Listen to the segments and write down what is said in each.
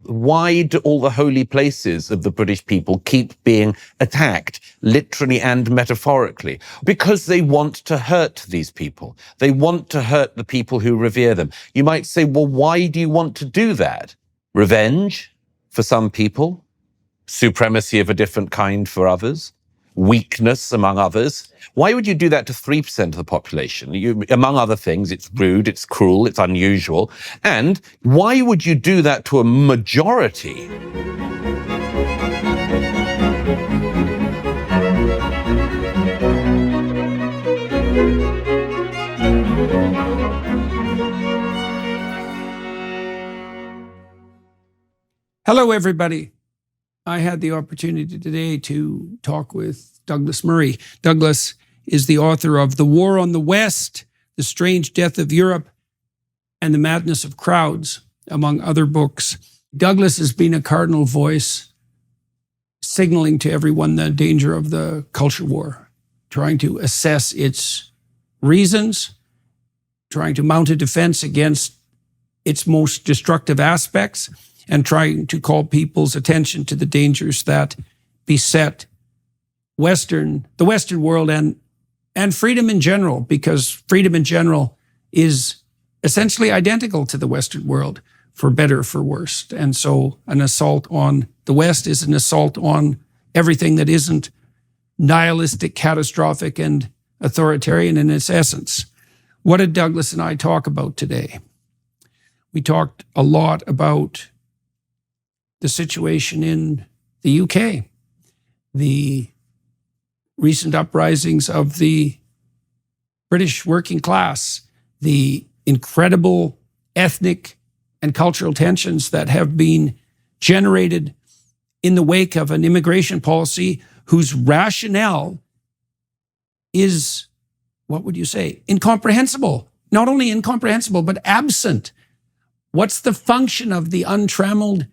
Why do all the holy places of the British people keep being attacked, literally and metaphorically? Because they want to hurt these people. They want to hurt the people who revere them. You might say, well, why do you want to do that? Revenge for some people, supremacy of a different kind for others, weakness among others. Why would you do that to 3% of the population? Among other things, it's rude, it's cruel, it's unusual. And why would you do that to a majority? Hello, everybody. I had the opportunity today to talk with Douglas Murray. Douglas is the author of The War on the West, The Strange Death of Europe, and The Madness of Crowds, among other books. Douglas has been a cardinal voice, signaling to everyone the danger of the culture war, trying to assess its reasons, trying to mount a defense against its most destructive aspects, and trying to call people's attention to the dangers that beset the Western world and freedom in general, because freedom in general is essentially identical to the Western world, for better or for worse. And so an assault on the West is an assault on everything that isn't nihilistic, catastrophic, and authoritarian in its essence. What did Douglas and I talk about today? We talked a lot about the situation in the UK, the recent uprisings of the British working class, the incredible ethnic and cultural tensions that have been generated in the wake of an immigration policy whose rationale is, what would you say, incomprehensible. Not only incomprehensible, but absent. What's the function of the untrammeled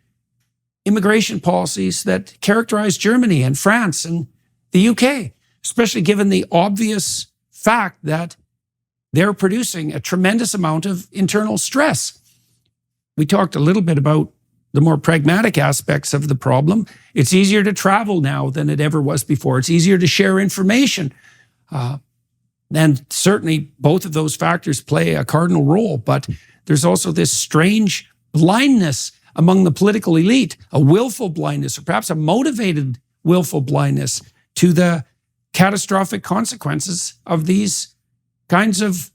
immigration policies that characterize Germany and France and the UK, especially given the obvious fact that they're producing a tremendous amount of internal stress? We talked a little bit about the more pragmatic aspects of the problem. It's easier to travel now than it ever was before. It's easier to share information. And certainly both of those factors play a cardinal role, but there's also this strange blindness among the political elite, a willful blindness, or perhaps a motivated willful blindness to the catastrophic consequences of these kinds of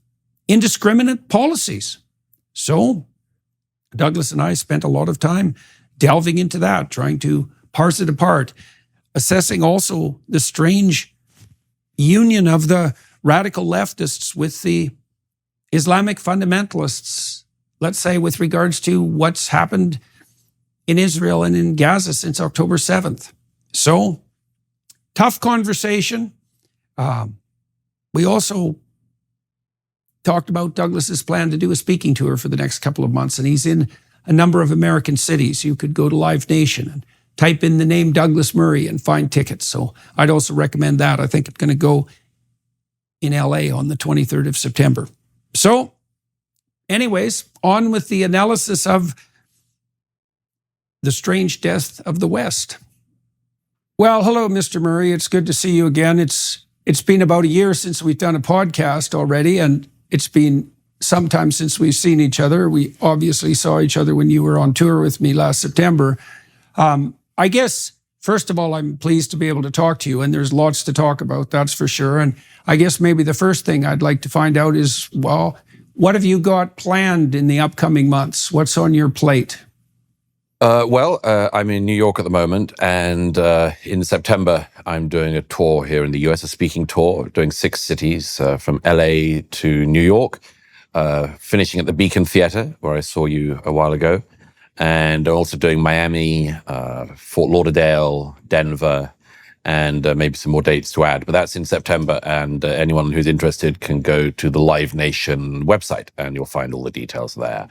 indiscriminate policies. So Douglas and I spent a lot of time delving into that, trying to parse it apart, assessing also the strange union of the radical leftists with the Islamic fundamentalists, let's say with regards to what's happened in Israel and in Gaza since October 7th. So, tough conversation. We also talked about Douglas's plan to do a speaking tour for the next couple of months, and he's in a number of American cities. You could go to Live Nation and type in the name Douglas Murray and find tickets. So I'd also recommend that. I think it's going to go in LA on the 23rd of September. So anyways, on with the analysis of The Strange Death of the West. Well, hello, Mr. Murray. It's good to see you again. It's been about a year since we've done a podcast already, and it's been some time since we've seen each other. We obviously saw each other when you were on tour with me last September. I guess, first of all, I'm pleased to be able to talk to you, and there's lots to talk about, that's for sure. And I guess maybe the first thing I'd like to find out is, well, what have you got planned in the upcoming months? What's on your plate? I'm in New York at the moment, and in September, I'm doing a tour here in the US, a speaking tour, doing 6 cities from LA to New York, finishing at the Beacon Theater, where I saw you a while ago, and also doing Miami, Fort Lauderdale, Denver, and maybe some more dates to add. But that's in September, and anyone who's interested can go to the Live Nation website, and you'll find all the details there.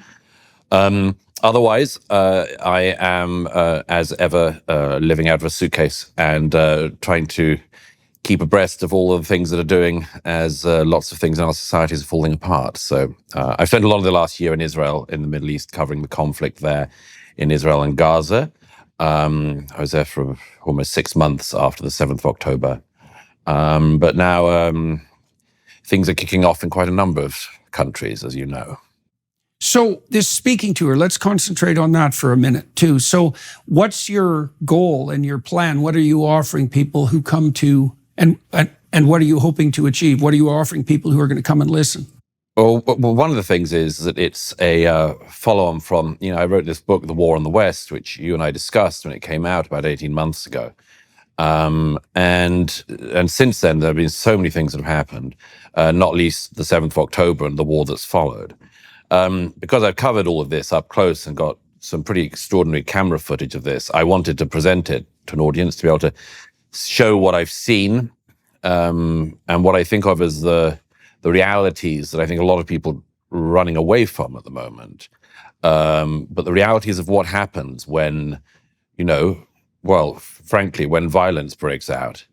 Otherwise, I am, as ever, living out of a suitcase and trying to keep abreast of all of the things that are doing as lots of things in our societies are falling apart. So I spent a lot of the last year in Israel, in the Middle East, covering the conflict there. in Israel and Gaza. I was there for almost 6 months after the 7th of October. But now things are kicking off in quite a number of countries, as you know. So this speaking tour, let's concentrate on that for a minute too. So what's your goal and your plan? What are you offering people who come to, and what are you hoping to achieve? What are you offering people who are going to come and listen? Well, one of the things is that it's a follow-on from, I wrote this book, The War on the West, which you and I discussed when it came out about 18 months ago. And since then, there have been so many things that have happened, not least the 7th of October and the war that's followed. Because I've covered all of this up close and got some pretty extraordinary camera footage of this, I wanted to present it to an audience to be able to show what I've seen and what I think of as the realities that I think a lot of people are running away from at the moment. But the realities of what happens when, frankly, when violence breaks out.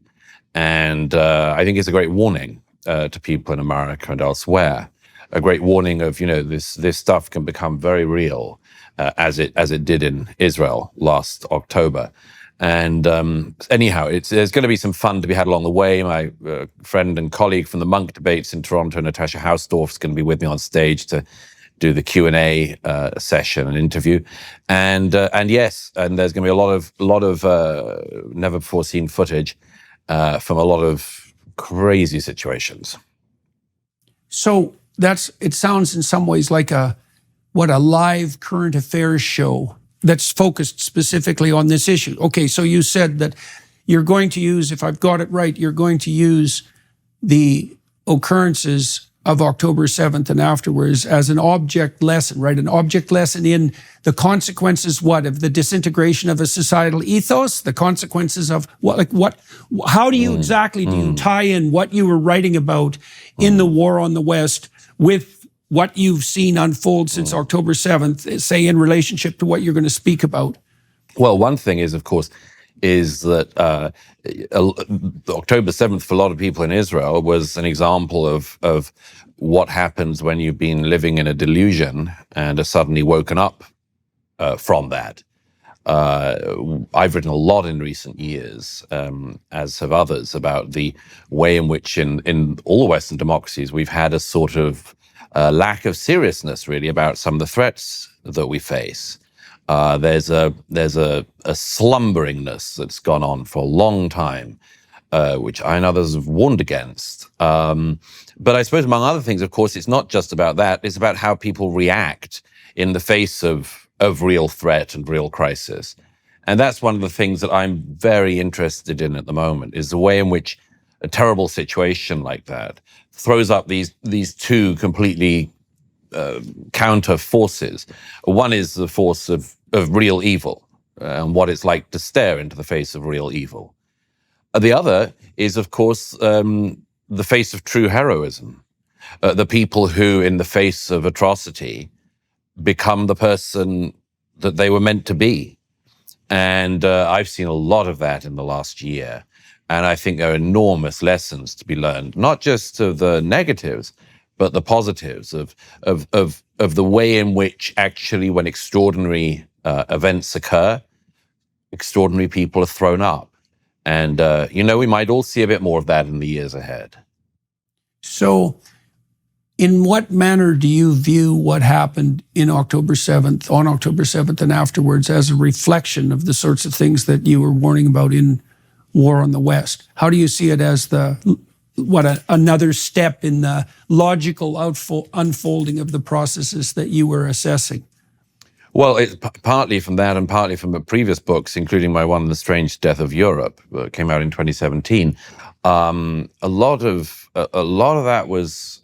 And I think it's a great warning to people in America and elsewhere. A great warning of, this stuff can become very real, as it did in Israel last October. And anyhow, there's going to be some fun to be had along the way. My friend and colleague from the Monk debates in Toronto, Natasha Hausdorff, is going to be with me on stage to do the Q&A session and interview. And yes, and there's going to be a lot of never before seen footage from a lot of crazy situations. So it sounds in some ways like a live current affairs show that's focused specifically on this issue. Okay, so you said that you're going to use, if I've got it right, you're going to use the occurrences of October 7th and afterwards as an object lesson, right? An object lesson in the consequences, of the disintegration of a societal ethos, the consequences of how do you exactly, do you tie in what you were writing about in the War on the West with what you've seen unfold since October 7th, say in relationship to what you're going to speak about? Well, one thing is, of course, is that October 7th for a lot of people in Israel was an example of what happens when you've been living in a delusion and are suddenly woken up from that. I've written a lot in recent years, as have others, about the way in which in all the Western democracies we've had a sort of lack of seriousness, really, about some of the threats that we face. There's a slumberingness that's gone on for a long time, which I and others have warned against. But I suppose, among other things, of course, it's not just about that. It's about how people react in the face of real threat and real crisis. And that's one of the things that I'm very interested in at the moment, is the way in which a terrible situation like that throws up these two completely counter forces. One is the force of real evil and what it's like to stare into the face of real evil. The other is, of course, the face of true heroism. The people who, in the face of atrocity, become the person that they were meant to be. And I've seen a lot of that in the last year. And I think there are enormous lessons to be learned, not just of the negatives, but the positives of the way in which actually, when extraordinary events occur, extraordinary people are thrown up. And, we might all see a bit more of that in the years ahead. So in what manner do you view what happened on October 7th and afterwards as a reflection of the sorts of things that you were warning about in War on the West? How do you see it as another step in the logical unfolding of the processes that you were assessing? Well, it's partly from that and partly from the previous books, including my one, The Strange Death of Europe, that came out in 2017. A lot of that was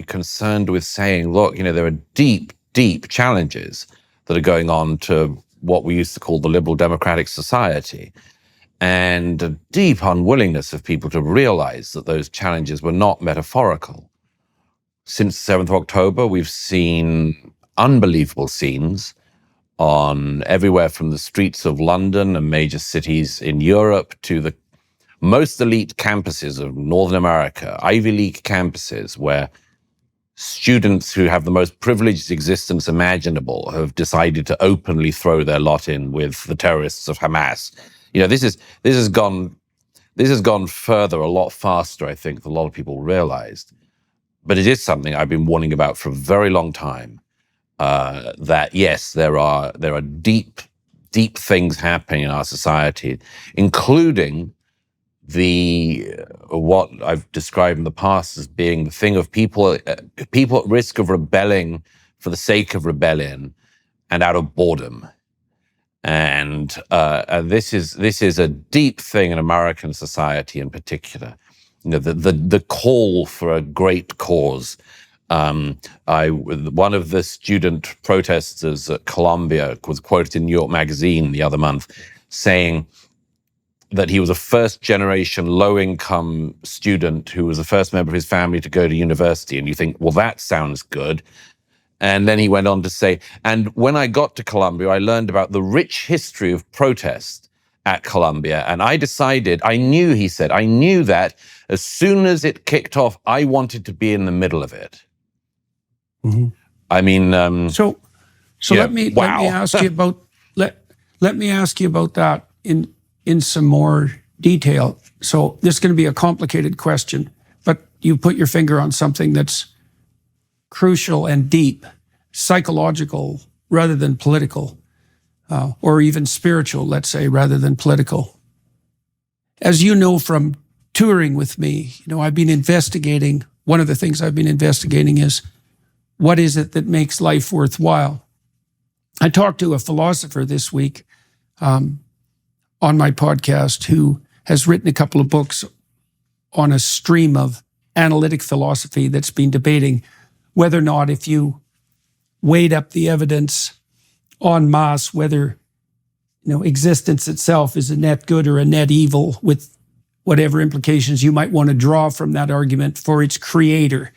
concerned with saying, look, there are deep, deep challenges that are going on to what we used to call the liberal democratic society, and a deep unwillingness of people to realize that those challenges were not metaphorical. Since the 7th of October, we've seen unbelievable scenes on everywhere from the streets of London and major cities in Europe to the most elite campuses of Northern America, Ivy League campuses, where students who have the most privileged existence imaginable have decided to openly throw their lot in with the terrorists of Hamas. This has gone further, a lot faster, I think, than a lot of people realized. But it is something I've been warning about for a very long time. That yes, there are deep things happening in our society, including what I've described in the past as being the thing of people at risk of rebelling for the sake of rebellion and out of boredom. And this is a deep thing in American society in particular. The call for a great cause. One of the student protesters at Columbia was quoted in New York Magazine the other month saying that he was a first-generation low-income student who was the first member of his family to go to university. And you think, well, that sounds good. And then he went on to say, and when I got to Columbia, I learned about the rich history of protest at Columbia. And I decided, I knew that as soon as it kicked off, I wanted to be in the middle of it. Mm-hmm. I mean, so let me ask you about let me ask you about that in some more detail. So this is going to be a complicated question, but you put your finger on something that's crucial and deep, psychological rather than political, or even spiritual, let's say, rather than political. As you know from touring with me, I've been investigating. One of the things I've been investigating is what is it that makes life worthwhile? I talked to a philosopher this week on my podcast who has written a couple of books on a stream of analytic philosophy that's been debating whether or not, if you weighed up the evidence en masse, whether existence itself is a net good or a net evil, with whatever implications you might want to draw from that argument for its creator,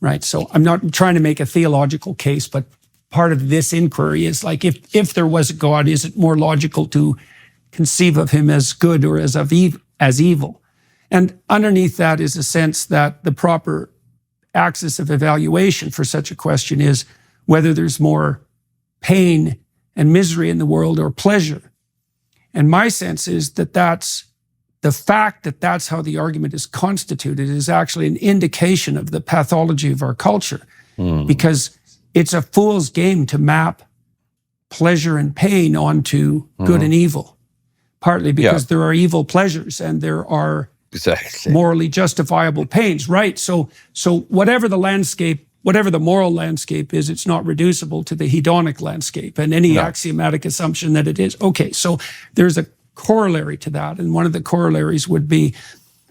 right? So I'm not trying to make a theological case, but part of this inquiry is like, if there was a God, is it more logical to conceive of him as good or as evil? And underneath that is a sense that the proper axis of evaluation for such a question is whether there's more pain and misery in the world or pleasure. And my sense is that that's the fact that that's how the argument is constituted is actually an indication of the pathology of our culture, because it's a fool's game to map pleasure and pain onto good and evil, partly because there are evil pleasures and there are morally justifiable pains, right? So whatever the landscape, whatever the moral landscape is, it's not reducible to the hedonic landscape and any axiomatic assumption that it is. Okay, so there's a corollary to that. And one of the corollaries would be,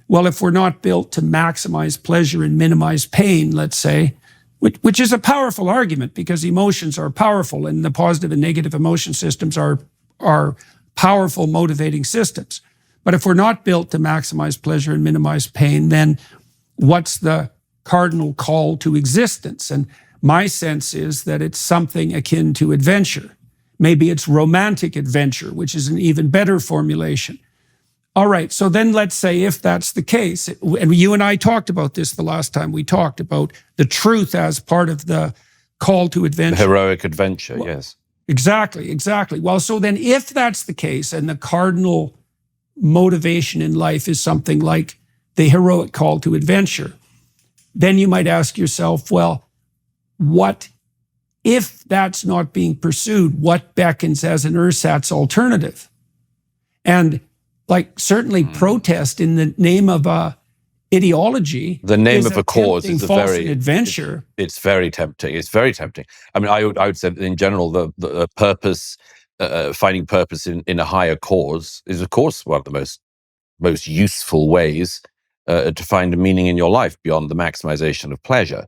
well, if we're not built to maximize pleasure and minimize pain, let's say, which is a powerful argument because emotions are powerful and the positive and negative emotion systems are powerful motivating systems. But if we're not built to maximize pleasure and minimize pain, then what's the cardinal call to existence? And my sense is that it's something akin to adventure. Maybe it's romantic adventure, which is an even better formulation. All right, so then let's say if that's the case, and you and I talked about this the last time we talked about the truth as part of the call to adventure. The heroic adventure, yes. Exactly. Well, so then if that's the case and the cardinal motivation in life is something like the heroic call to adventure, then you might ask yourself, well, what if that's not being pursued? What beckons as an ersatz alternative? And certainly protest in the name of a ideology. The name of a cause is adventure. It's very tempting. It's very tempting. I mean, I would say that in general, the purpose, finding purpose in a higher cause is, of course, one of the most useful ways to find a meaning in your life beyond the maximization of pleasure.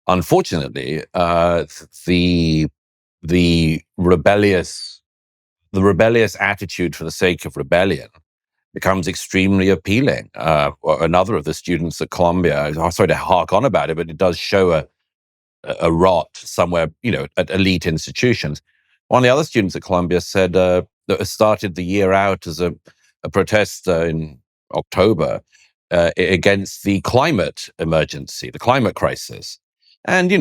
Unfortunately, the rebellious attitude for the sake of rebellion becomes extremely appealing. Another of the students at Columbia, I'm sorry to hark on about it, but it does show a rot somewhere, at elite institutions. One of the other students at Columbia said that started the year out as a protest in October against the climate emergency, the climate crisis. And,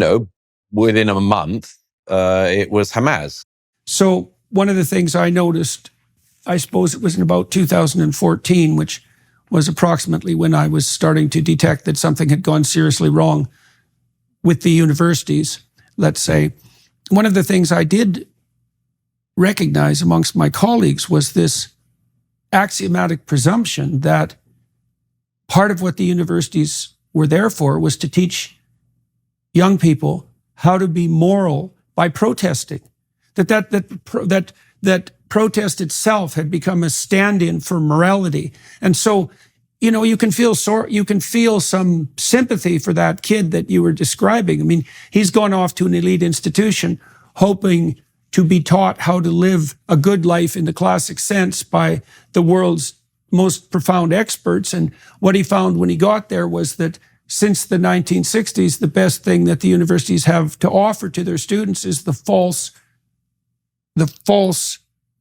within a month, it was Hamas. So one of the things I noticed, I suppose it was in about 2014, which was approximately when I was starting to detect that something had gone seriously wrong with the universities, let's say. One of the things I did recognize amongst my colleagues was this axiomatic presumption that part of what the universities were there for was to teach young people how to be moral by protesting. That protest itself had become a stand-in for morality. And so, you can feel some sympathy for that kid that you were describing. I mean, he's gone off to an elite institution hoping to be taught how to live a good life in the classic sense by the world's most profound experts. And what he found when he got there was that since the 1960s, the best thing that the universities have to offer to their students is the false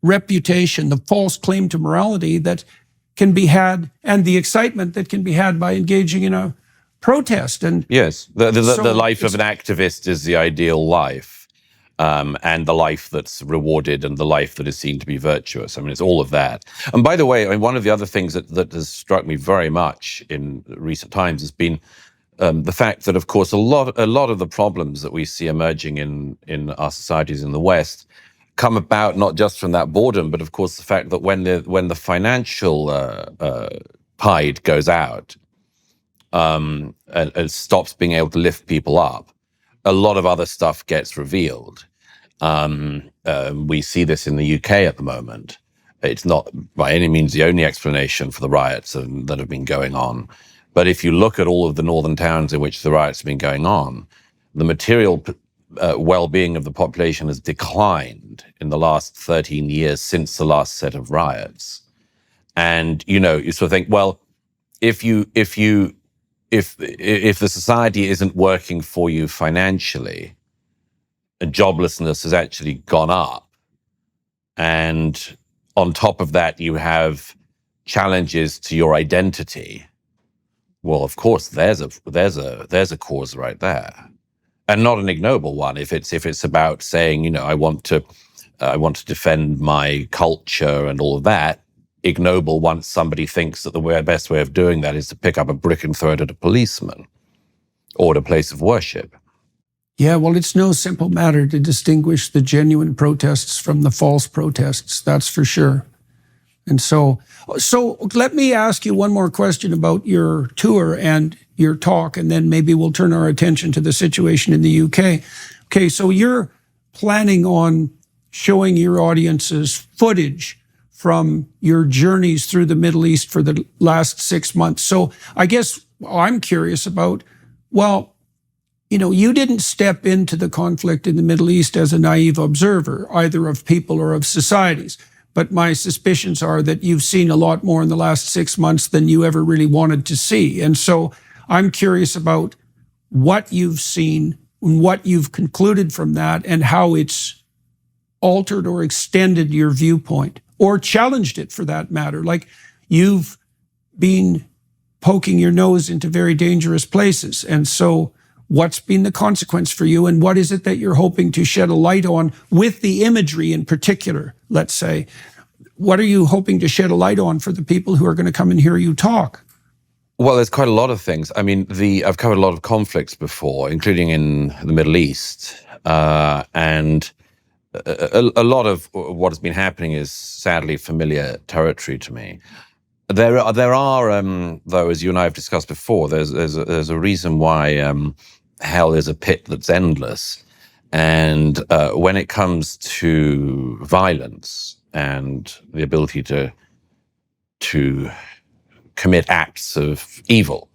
reputation, the false claim to morality that can be had, and the excitement that can be had by engaging in a protest. And yes, the life of an activist is the ideal life. And the life that's rewarded and the life that is seen to be virtuous. I mean, it's all of that. And by the way, one of the other things that has struck me very much in recent times has been the fact that, of course, a lot of the problems that we see emerging in our societies in the West come about not just from that boredom, but of course the fact that when the financial tide goes out and stops being able to lift people up, a lot of other stuff gets revealed. We see this in the UK at the moment. It's not by any means the only explanation for the riots that have been going on. But if you look at all of the northern towns in which the riots have been going on, the material well-being of the population has declined in the last 13 years since the last set of riots. And, you sort of think, well, if the society isn't working for you financially, joblessness has actually gone up, and on top of that you have challenges to your identity. Well, of course, there's a cause right there, and not an ignoble one. If it's about saying, I want to defend my culture and all of that. Ignoble once somebody thinks that the best way of doing that is to pick up a brick and throw it at a policeman or at a place of worship. Yeah, well, it's no simple matter to distinguish the genuine protests from the false protests, that's for sure. And so let me ask you one more question about your tour and your talk, and then maybe we'll turn our attention to the situation in the UK. Okay, so you're planning on showing your audiences footage from your journeys through the Middle East for the last 6 months. So I guess I'm curious about, well, you didn't step into the conflict in the Middle East as a naive observer, either of people or of societies. But my suspicions are that you've seen a lot more in the last 6 months than you ever really wanted to see. And so I'm curious about what you've seen and what you've concluded from that and how it's altered or extended your viewpoint, or challenged it for that matter. Like, you've been poking your nose into very dangerous places. And so what's been the consequence for you, and what is it that you're hoping to shed a light on with the imagery in particular, let's say? What are you hoping to shed a light on for the people who are going to come and hear you talk? Well, there's quite a lot of things. I mean, I've covered a lot of conflicts before, including in the Middle East, and a lot of what has been happening is sadly familiar territory to me. There are, though, as you and I have discussed before, there's a reason why hell is a pit that's endless, and when it comes to violence and the ability to commit acts of evil,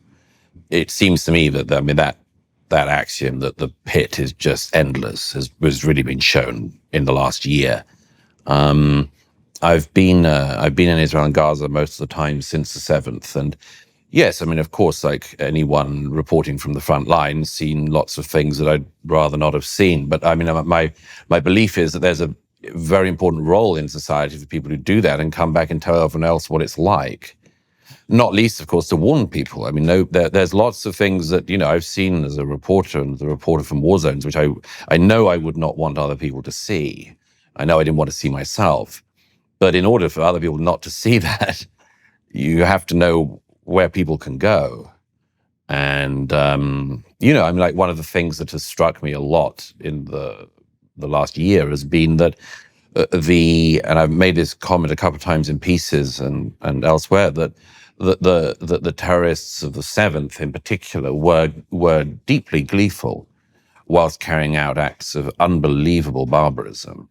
it seems to me that that axiom that the pit is just endless has really been shown in the last year. I've been in Israel and Gaza most of the time since the 7th, and yes, I mean, of course, like anyone reporting from the front line, seen lots of things that I'd rather not have seen. But I mean, my belief is that there's a very important role in society for people who do that and come back and tell everyone else what it's like. not least, of course, to warn people. I mean, there's lots of things that, I've seen as a reporter and as a reporter from war zones, which I know I would not want other people to see. I know I didn't want to see myself. But in order for other people not to see that, you have to know where people can go. And, like one of the things that has struck me a lot in the last year has been that and I've made this comment a couple of times in pieces and elsewhere, that the terrorists of the 7th in particular were deeply gleeful whilst carrying out acts of unbelievable barbarism.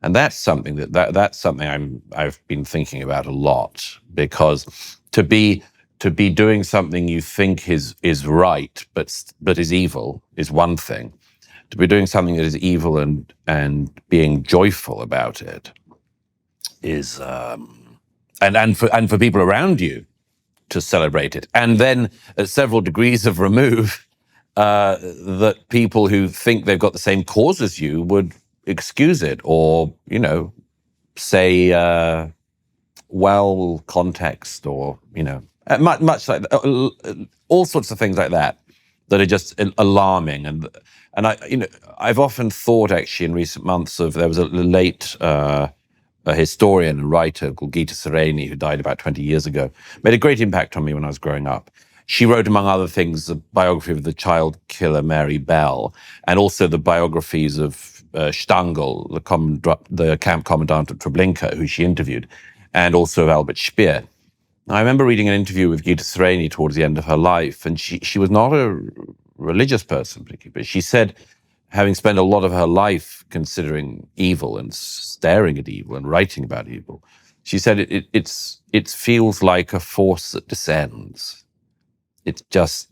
And that's something that's something I've been thinking about a lot, because to be doing something you think is right but is evil is one thing. To be doing something that is evil and being joyful about it is and for people around you to celebrate it. And then at several degrees of remove, that people who think they've got the same cause as you would excuse it, or say well context, or much like all sorts of things like that are just alarming. And I've often thought, actually, in recent months, there was a late a historian and writer called Sane, who died about 20 years ago, made a great impact on me when I was growing up. She wrote, among other things, a biography of the child killer Mary Bell, and also the biographies of Stangl, the camp commandant of Treblinka, who she interviewed, and also of Albert Speer. I remember reading an interview with Gita Sereni towards the end of her life, and she was not a religious person particularly, but she said, having spent a lot of her life considering evil and staring at evil and writing about evil, she said it feels like a force that descends. It just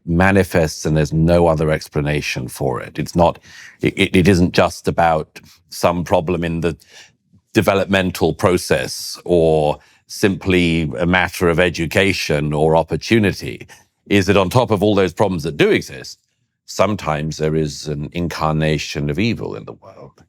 manifests, and there's no other explanation for it. It isn't just about some problem in the developmental process, or simply a matter of education or opportunity. Is that on top of all those problems that do exist, sometimes there is an incarnation of evil in the world.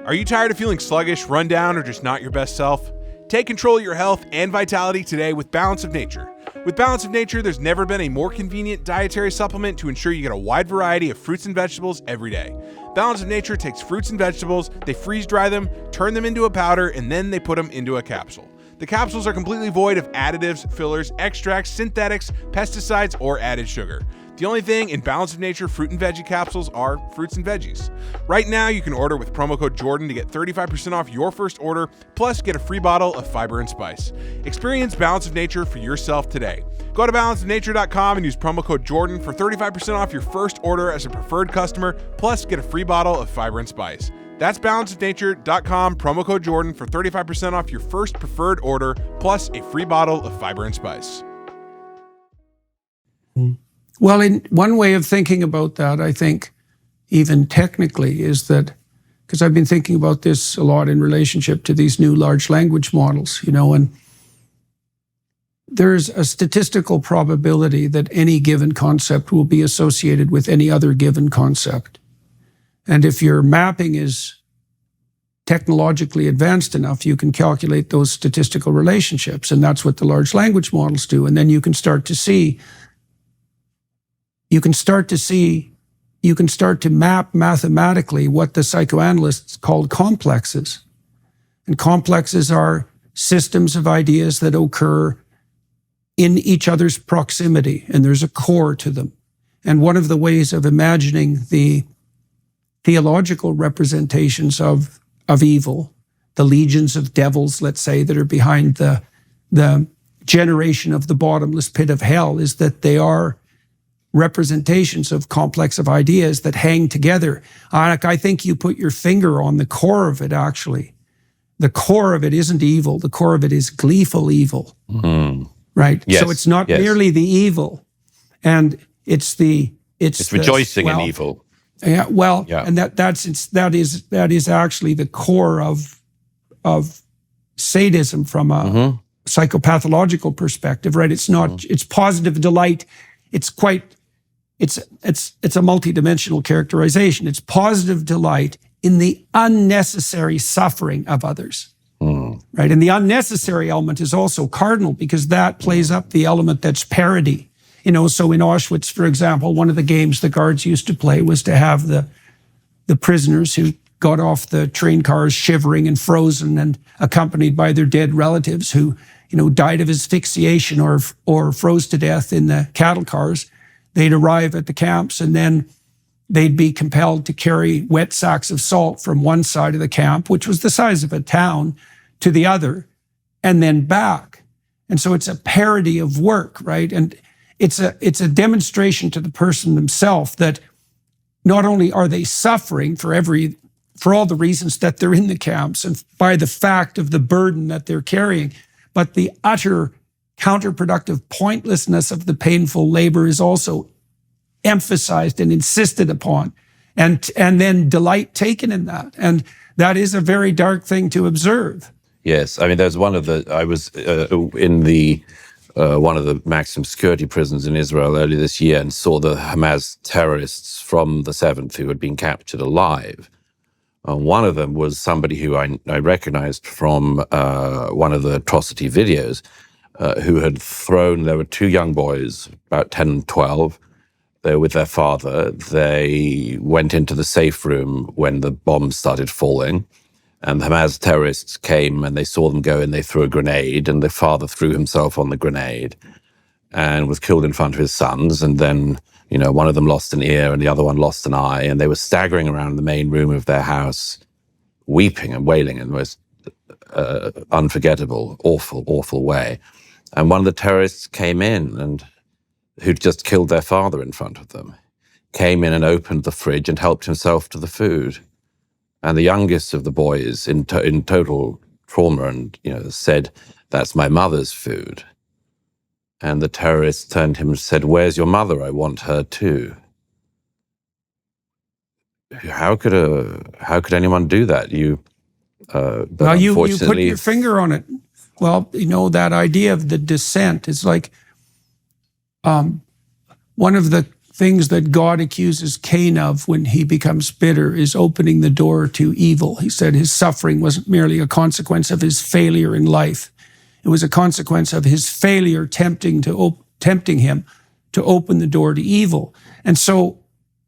Are you tired of feeling sluggish, run down, or just not your best self? Take control of your health and vitality today with Balance of Nature. With Balance of Nature, there's never been a more convenient dietary supplement to ensure you get a wide variety of fruits and vegetables every day. Balance of Nature takes fruits and vegetables, they freeze dry them, turn them into a powder, and then they put them into a capsule. The capsules are completely void of additives, fillers, extracts, synthetics, pesticides, or added sugar. The only thing in Balance of Nature fruit and veggie capsules are fruits and veggies. Right now, you can order with promo code Jordan to get 35% off your first order, plus get a free bottle of fiber and spice. Experience Balance of Nature for yourself today. Go to balanceofnature.com and use promo code Jordan for 35% off your first order as a preferred customer, plus get a free bottle of fiber and spice. That's balanceofnature.com, promo code Jordan for 35% off your first preferred order, plus a free bottle of fiber and spice. Well, in one way of thinking about that, I think, even technically, is that, because I've been thinking about this a lot in relationship to these new large language models, and there's a statistical probability that any given concept will be associated with any other given concept. And if your mapping is technologically advanced enough, you can calculate those statistical relationships, and that's what the large language models do. And then you can start to map mathematically what the psychoanalysts called complexes. And complexes are systems of ideas that occur in each other's proximity, and there's a core to them. And one of the ways of imagining the theological representations of evil, the legions of devils, let's say, that are behind the generation of the bottomless pit of hell, is that they are representations of complex of ideas that hang together. I think you put your finger on the core of it, actually. The core of it isn't evil. The core of it is gleeful evil. Mm. Right? Yes, so it's not merely the evil, and it's rejoicing in evil. Yeah, well, yeah. And that is actually the core of sadism from a psychopathological perspective, right? It's not it's positive delight. It's a multidimensional characterization. It's positive delight in the unnecessary suffering of others. right? And the unnecessary element is also cardinal, because that plays up the element that's parody. So in Auschwitz, for example, one of the games the guards used to play was to have the prisoners who got off the train cars shivering and frozen and accompanied by their dead relatives who, died of asphyxiation or froze to death in the cattle cars. They'd arrive at the camps, and then they'd be compelled to carry wet sacks of salt from one side of the camp, which was the size of a town, to the other, and then back. And so it's a parody of work, right? And it's a demonstration to the person themselves that not only are they suffering for all the reasons that they're in the camps and by the fact of the burden that they're carrying, but the utter counterproductive pointlessness of the painful labor is also emphasized and insisted upon, and then delight taken in that. And that is a very dark thing to observe. Yes, I mean, I was in one of the maximum security prisons in Israel earlier this year and saw the Hamas terrorists from the 7th who had been captured alive. One of them was somebody who I recognized from one of the atrocity videos, who had there were two young boys, about 10 and 12. They were with their father. They went into the safe room when the bombs started falling, and the Hamas terrorists came and they saw them go and they threw a grenade, and the father threw himself on the grenade and was killed in front of his sons. And then, one of them lost an ear and the other one lost an eye, and they were staggering around the main room of their house, weeping and wailing in the most unforgettable, awful way. And one of the terrorists came in, and who'd just killed their father in front of them, came in and opened the fridge and helped himself to the food. And the youngest of the boys, in total trauma, and said, "That's my mother's food." And the terrorist turned to him and said, "Where's your mother? I want her too." How could anyone do that? You put your finger on it. Well, that idea of the descent is like one of the things that God accuses Cain of when he becomes bitter is opening the door to evil. He said his suffering wasn't merely a consequence of his failure in life. It was a consequence of his failure tempting him to open the door to evil. And so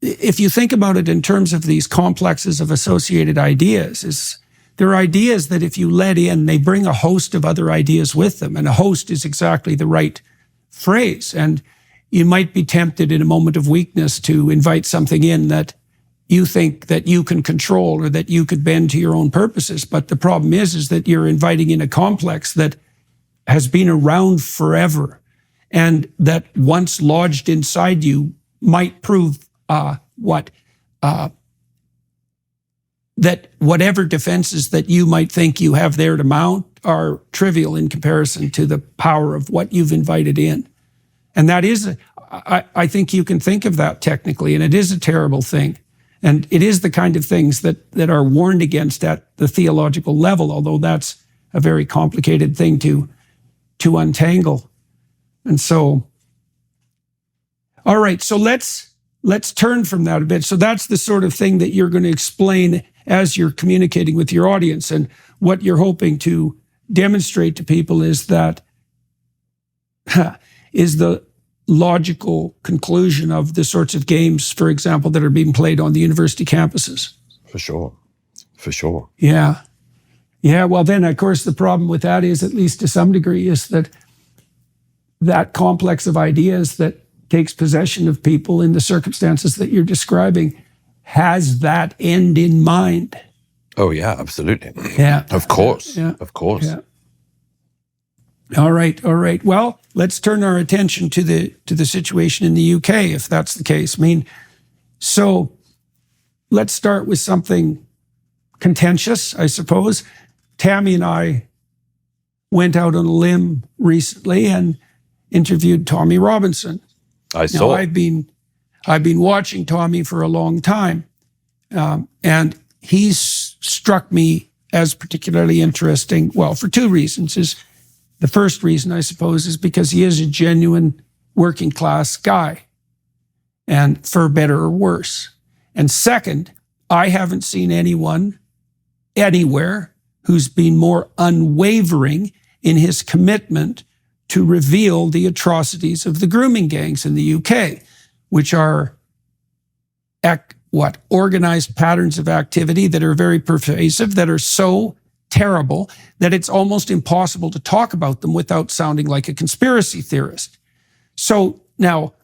if you think about it in terms of these complexes of associated ideas, they're ideas that if you let in, they bring a host of other ideas with them. And a host is exactly the right phrase. And you might be tempted in a moment of weakness to invite something in that you think that you can control or that you could bend to your own purposes. But the problem is that you're inviting in a complex that has been around forever, and that once lodged inside you might prove that whatever defenses that you might think you have there to mount are trivial in comparison to the power of what you've invited in. And that is, I think you can think of that technically, and it is a terrible thing. And it is the kind of things that are warned against at the theological level, although that's a very complicated thing to untangle. And so, all right, so let's turn from that a bit. So that's the sort of thing that you're going to explain as you're communicating with your audience. And what you're hoping to demonstrate to people is that is the logical conclusion of the sorts of games, for example, that are being played on the university campuses. For sure. Yeah. Well, then, of course, the problem with that is, at least to some degree, is that complex of ideas that takes possession of people in the circumstances that you're describing has that end in mind. Oh, yeah, absolutely. Yeah. Of course. Yeah. Of course. Yeah. All right. Well, let's turn our attention to the situation in the UK, if that's the case. So let's start with something contentious, I suppose. Tammy and I went out on a limb recently and interviewed Tommy Robinson. I saw. I've been watching Tommy for a long time, and he's struck me as particularly interesting. Well, for two reasons. The first reason, I suppose, is because he is a genuine working class guy, and for better or worse. And second, I haven't seen anyone anywhere who's been more unwavering in his commitment to reveal the atrocities of the grooming gangs in the UK, which are organized patterns of activity that are very pervasive, that are so terrible that it's almost impossible to talk about them without sounding like a conspiracy theorist. So now,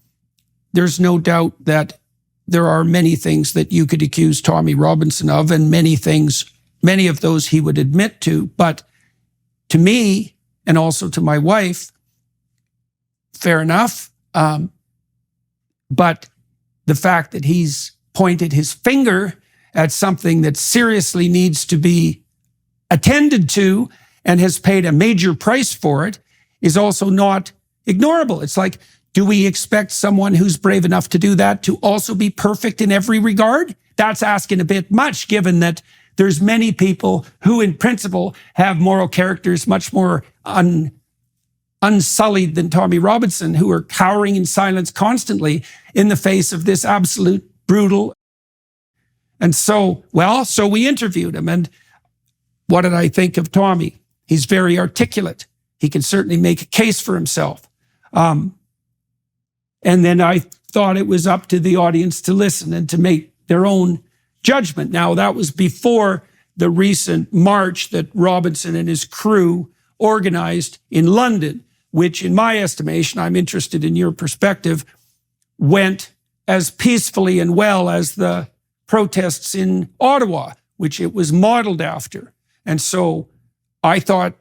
there's no doubt that there are many things that you could accuse Tommy Robinson of, and many of those he would admit to. But to me, and also to my wife, fair enough. But the fact that he's pointed his finger at something that seriously needs to be attended to and has paid a major price for it is also not ignorable. It's like, do we expect someone who's brave enough to do that to also be perfect in every regard? That's asking a bit much, given that there's many people who in principle have moral characters much more unsullied than Tommy Robinson, who are cowering in silence constantly in the face of this absolute brutal. And so we interviewed him. And what did I think of Tommy? He's very articulate. He can certainly make a case for himself. And then I thought it was up to the audience to listen and to make their own judgment. Now, that was before the recent march that Robinson and his crew organized in London, which in my estimation, I'm interested in your perspective, went as peacefully and well as the protests in Ottawa, which it was modeled after. And so I thought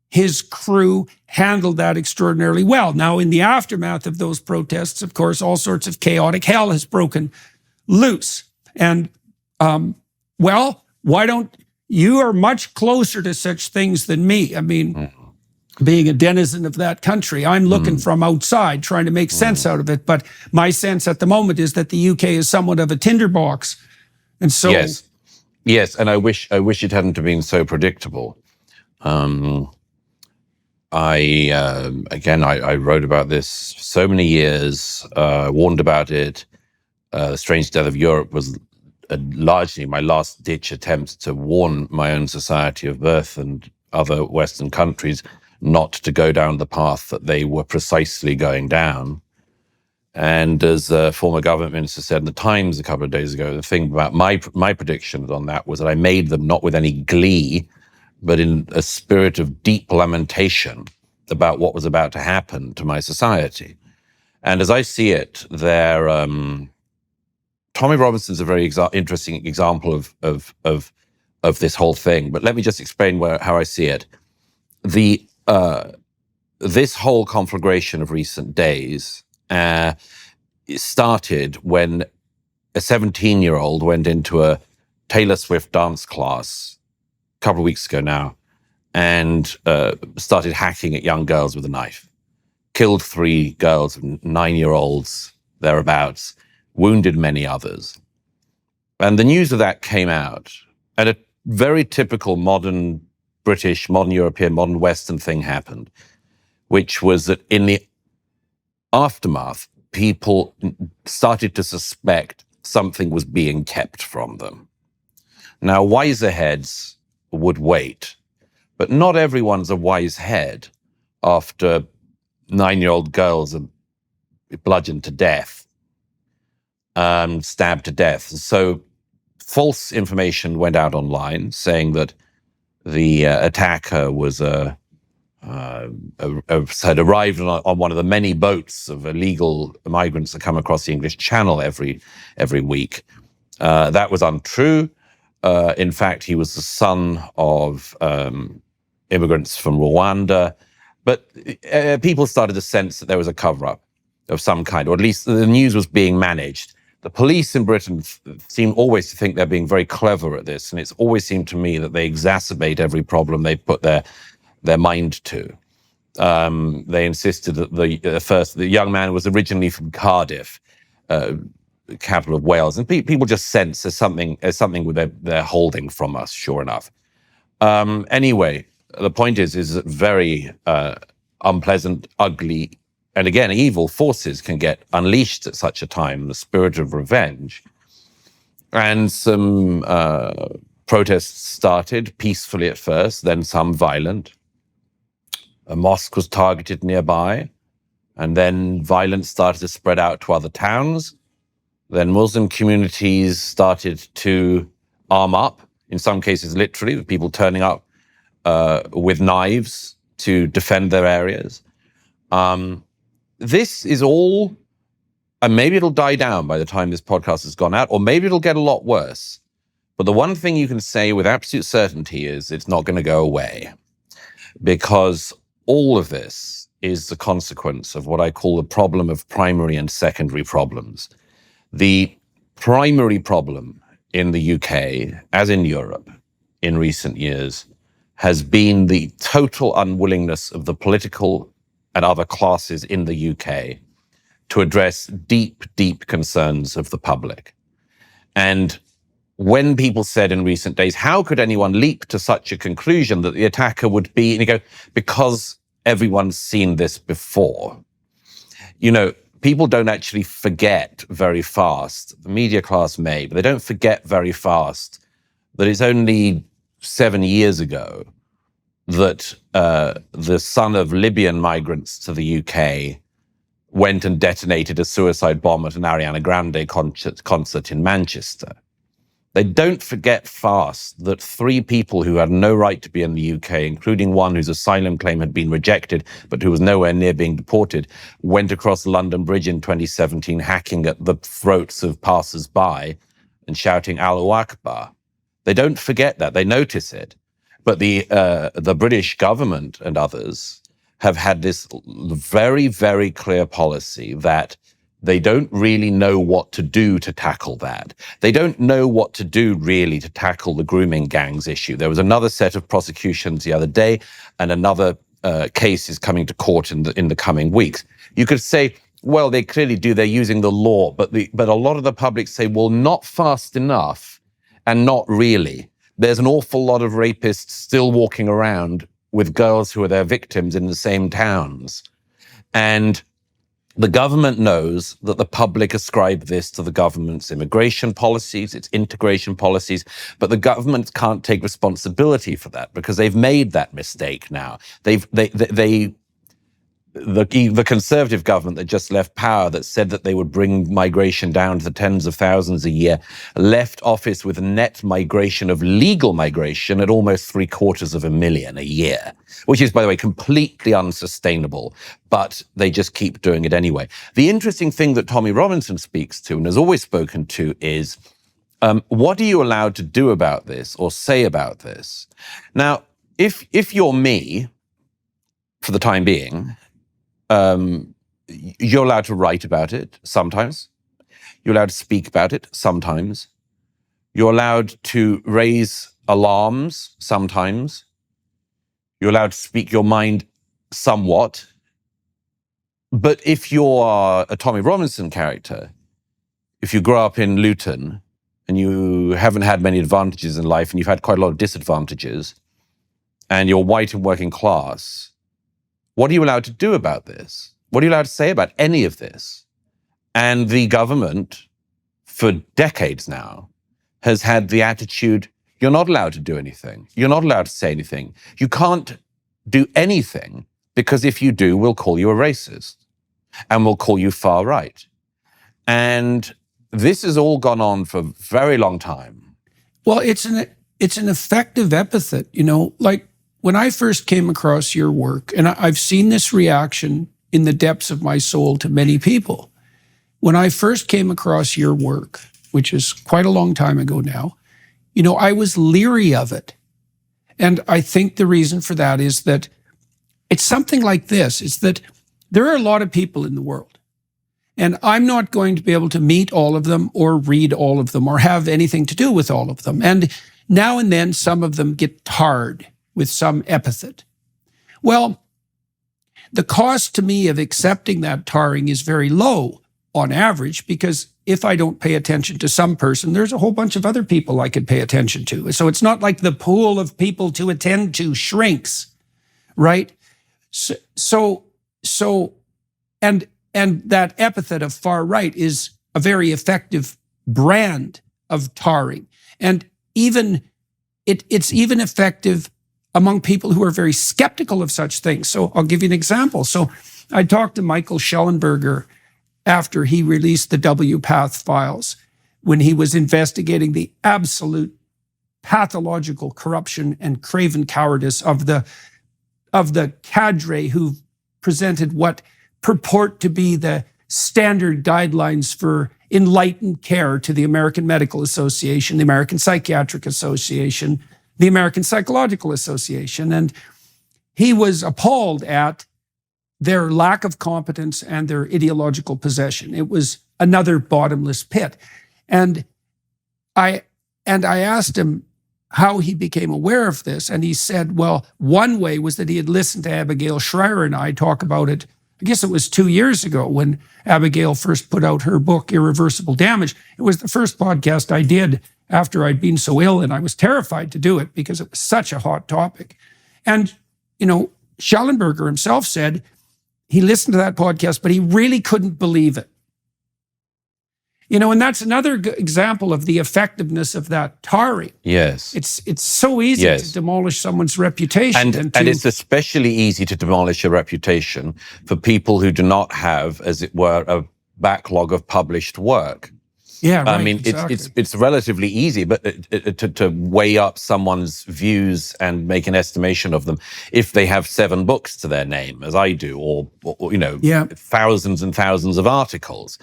his crew handled that extraordinarily well. Now, in the aftermath of those protests, of course, all sorts of chaotic hell has broken loose. And, why don't you are much closer to such things than me. I mean, being a denizen of that country, I'm looking from outside, trying to make sense out of it. But my sense at the moment is that the UK is somewhat of a tinderbox. And so... Yes, and I wish it hadn't been so predictable. I wrote about this so many years, warned about it. The Strange Death of Europe was largely my last-ditch attempt to warn my own society of birth and other Western countries not to go down the path that they were precisely going down. And as a former government minister said in the Times a couple of days ago, the thing about my predictions on that was that I made them not with any glee, but in a spirit of deep lamentation about what was about to happen to my society. And as I see it, Tommy Robinson's a very interesting example of this whole thing. But let me just explain how I see it. This whole conflagration of recent days started when a 17-year-old went into a Taylor Swift dance class a couple of weeks ago now and started hacking at young girls with a knife. Killed 3 girls, 9-year-olds, thereabouts, wounded many others. And the news of that came out, and a very typical modern British, modern European, modern Western thing happened, which was that in the aftermath, people started to suspect something was being kept from them. Now, wiser heads would wait, but not everyone's a wise head after 9-year-old girls are bludgeoned to death, stabbed to death. So false information went out online saying that the attacker was had arrived on one of the many boats of illegal migrants that come across the English Channel every week. That was untrue. In fact, he was the son of immigrants from Rwanda. But people started to sense that there was a cover-up of some kind, or at least the news was being managed. The police in Britain seem always to think they're being very clever at this, and it's always seemed to me that they exacerbate every problem they put their mind to. They insisted that the young man was originally from Cardiff, capital of Wales, and people just sense there's something they're holding from us. Sure enough. Anyway, the point is that very unpleasant, ugly, and again, evil forces can get unleashed at such a time, the spirit of revenge. And some Protests started peacefully at first, then some violent. A mosque was targeted nearby, and then violence started to spread out to other towns. Then Muslim communities started to arm up, in some cases literally, with people turning up with knives to defend their areas. This is all, and maybe it'll die down by the time this podcast has gone out, or maybe it'll get a lot worse. But the one thing you can say with absolute certainty is it's not going to go away, because all of this is the consequence of what I call the problem of primary and secondary problems. The primary problem in the UK, as in Europe in recent years, has been the total unwillingness of the political and other classes in the UK to address deep, deep concerns of the public. And when people said in recent days, how could anyone leap to such a conclusion that the attacker would be, and you go, because everyone's seen this before. You know, people don't actually forget very fast, the media class may, but they don't forget very fast that it's only 7 years ago that the son of Libyan migrants to the UK went and detonated a suicide bomb at an Ariana Grande concert in Manchester. They don't forget fast that 3 people who had no right to be in the UK, including one whose asylum claim had been rejected, but who was nowhere near being deported, went across London Bridge in 2017, hacking at the throats of passers-by and shouting Allahu Akbar. They don't forget that. They notice it. But the British government and others have had this very, very clear policy that they don't really know what to do to tackle that. They don't know what to do really to tackle the grooming gangs issue. There was another set of prosecutions the other day, and another case is coming to court in the coming weeks. You could say, well, they clearly do. They're using the law, but a lot of the public say, well, not fast enough, and not really. There's an awful lot of rapists still walking around with girls who are their victims in the same towns, and the government knows that the public ascribe this to the government's immigration policies, its integration policies, but the government can't take responsibility for that because they've made that mistake now. The Conservative government that just left power, that said that they would bring migration down to the tens of thousands a year, left office with a net migration of legal migration at almost 750,000 a year, which is, by the way, completely unsustainable, but they just keep doing it anyway. The interesting thing that Tommy Robinson speaks to and has always spoken to is, what are you allowed to do about this or say about this? Now, if you're me, for the time being, you're allowed to write about it sometimes. You're allowed to speak about it sometimes. You're allowed to raise alarms sometimes. You're allowed to speak your mind somewhat. But if you're a Tommy Robinson character, if you grow up in Luton and you haven't had many advantages in life and you've had quite a lot of disadvantages, and you're white and working class, what are you allowed to do about this? What are you allowed to say about any of this? And the government, for decades now, has had the attitude, you're not allowed to do anything. You're not allowed to say anything. You can't do anything, because if you do, we'll call you a racist and we'll call you far right. And this has all gone on for a very long time. Well, it's an effective epithet, you know, like when I first came across your work, and I've seen this reaction in the depths of my soul to many people. When I first came across your work, which is quite a long time ago now, you know, I was leery of it. And I think the reason for that is that it's something like this. It's that there are a lot of people in the world, and I'm not going to be able to meet all of them or read all of them or have anything to do with all of them. And now and then some of them get tarred with some epithet. Well, the cost to me of accepting that tarring is very low on average, because if I don't pay attention to some person, there's a whole bunch of other people I could pay attention to. So it's not like the pool of people to attend to shrinks, right? And that epithet of far right is a very effective brand of tarring. And even it's even effective among people who are very skeptical of such things. So I'll give you an example. So I talked to Michael Schellenberger after he released the WPATH files, when he was investigating the absolute pathological corruption and craven cowardice of the cadre who presented what purport to be the standard guidelines for enlightened care to the American Medical Association, the American Psychiatric Association, the American Psychological Association. And he was appalled at their lack of competence and their ideological possession. It was another bottomless pit. And I asked him how he became aware of this. And he said, well, one way was that he had listened to Abigail Shrier and I talk about it. I guess it was 2 years ago when Abigail first put out her book, Irreversible Damage. It was the first podcast I did after I'd been so ill, and I was terrified to do it because it was such a hot topic. And, Schellenberger himself said he listened to that podcast, but he really couldn't believe it. And that's another example of the effectiveness of that tarring. Yes. It's so easy to demolish someone's reputation. And it's especially easy to demolish a reputation for people who do not have, as it were, a backlog of published work. Yeah, right, I mean, exactly. it's relatively easy, but to weigh up someone's views and make an estimation of them if they have 7 books to their name, as I do, or thousands and thousands of articles.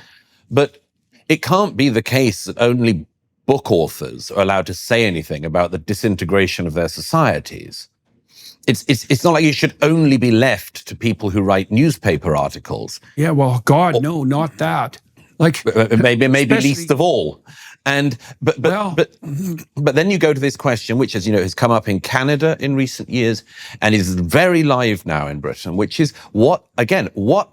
But it can't be the case that only book authors are allowed to say anything about the disintegration of their societies. It's not like you should only be left to people who write newspaper articles. Yeah, well, God, no, not that. Like maybe least of all. And but then you go to this question, which, as you know, has come up in Canada in recent years and is very live now in Britain, which is what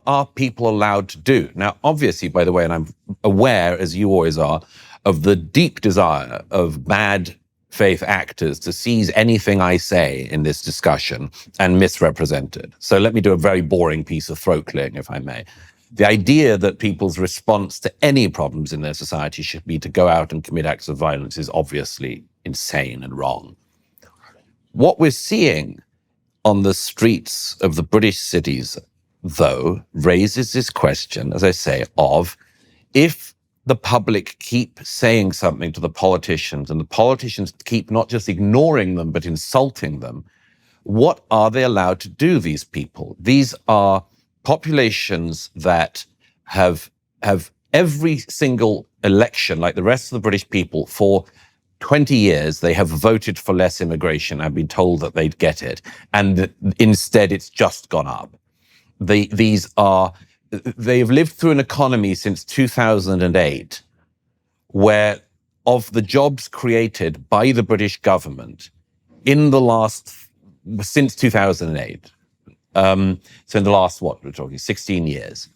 are people allowed to do? Now, obviously, by the way, and I'm aware, as you always are, of the deep desire of bad faith actors to seize anything I say in this discussion and misrepresent it. So let me do a very boring piece of throat clearing, if I may. The idea that people's response to any problems in their society should be to go out and commit acts of violence is obviously insane and wrong. What we're seeing on the streets of the British cities, though, raises this question, as I say, of if the public keep saying something to the politicians and the politicians keep not just ignoring them, but insulting them, what are they allowed to do, these people? These are populations that have every single election, like the rest of the British people, for 20 years, they have voted for less immigration and been told that they'd get it. And instead, it's just gone up. They have lived through an economy since 2008, where of the jobs created by the British government since 2008, so in the last, we're talking 16 years,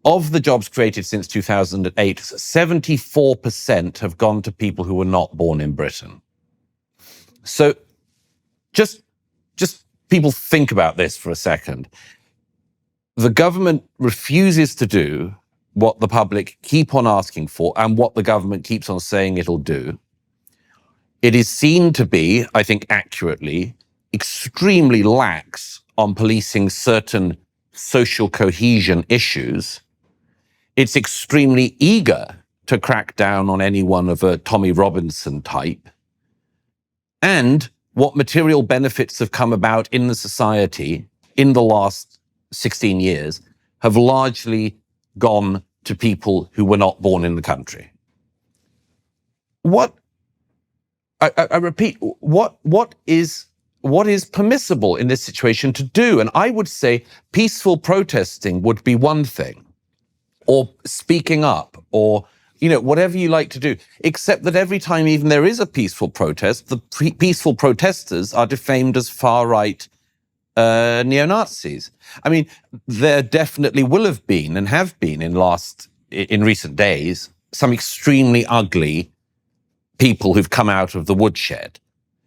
of the jobs created since 2008, 74% have gone to people who were not born in Britain. So just people think about this for a second. The government refuses to do what the public keep on asking for and what the government keeps on saying it'll do. It is seen to be, I think accurately, extremely lax on policing certain social cohesion issues. It's extremely eager to crack down on anyone of a Tommy Robinson type. And what material benefits have come about in the society in the last 16 years have largely gone to people who were not born in the country. I repeat, what is permissible in this situation to do? And I would say peaceful protesting would be one thing, or speaking up, or, whatever you like to do, except that every time even there is a peaceful protest, the peaceful protesters are defamed as far-right neo-Nazis. I mean, there definitely will have been and have been in recent days some extremely ugly people who've come out of the woodshed,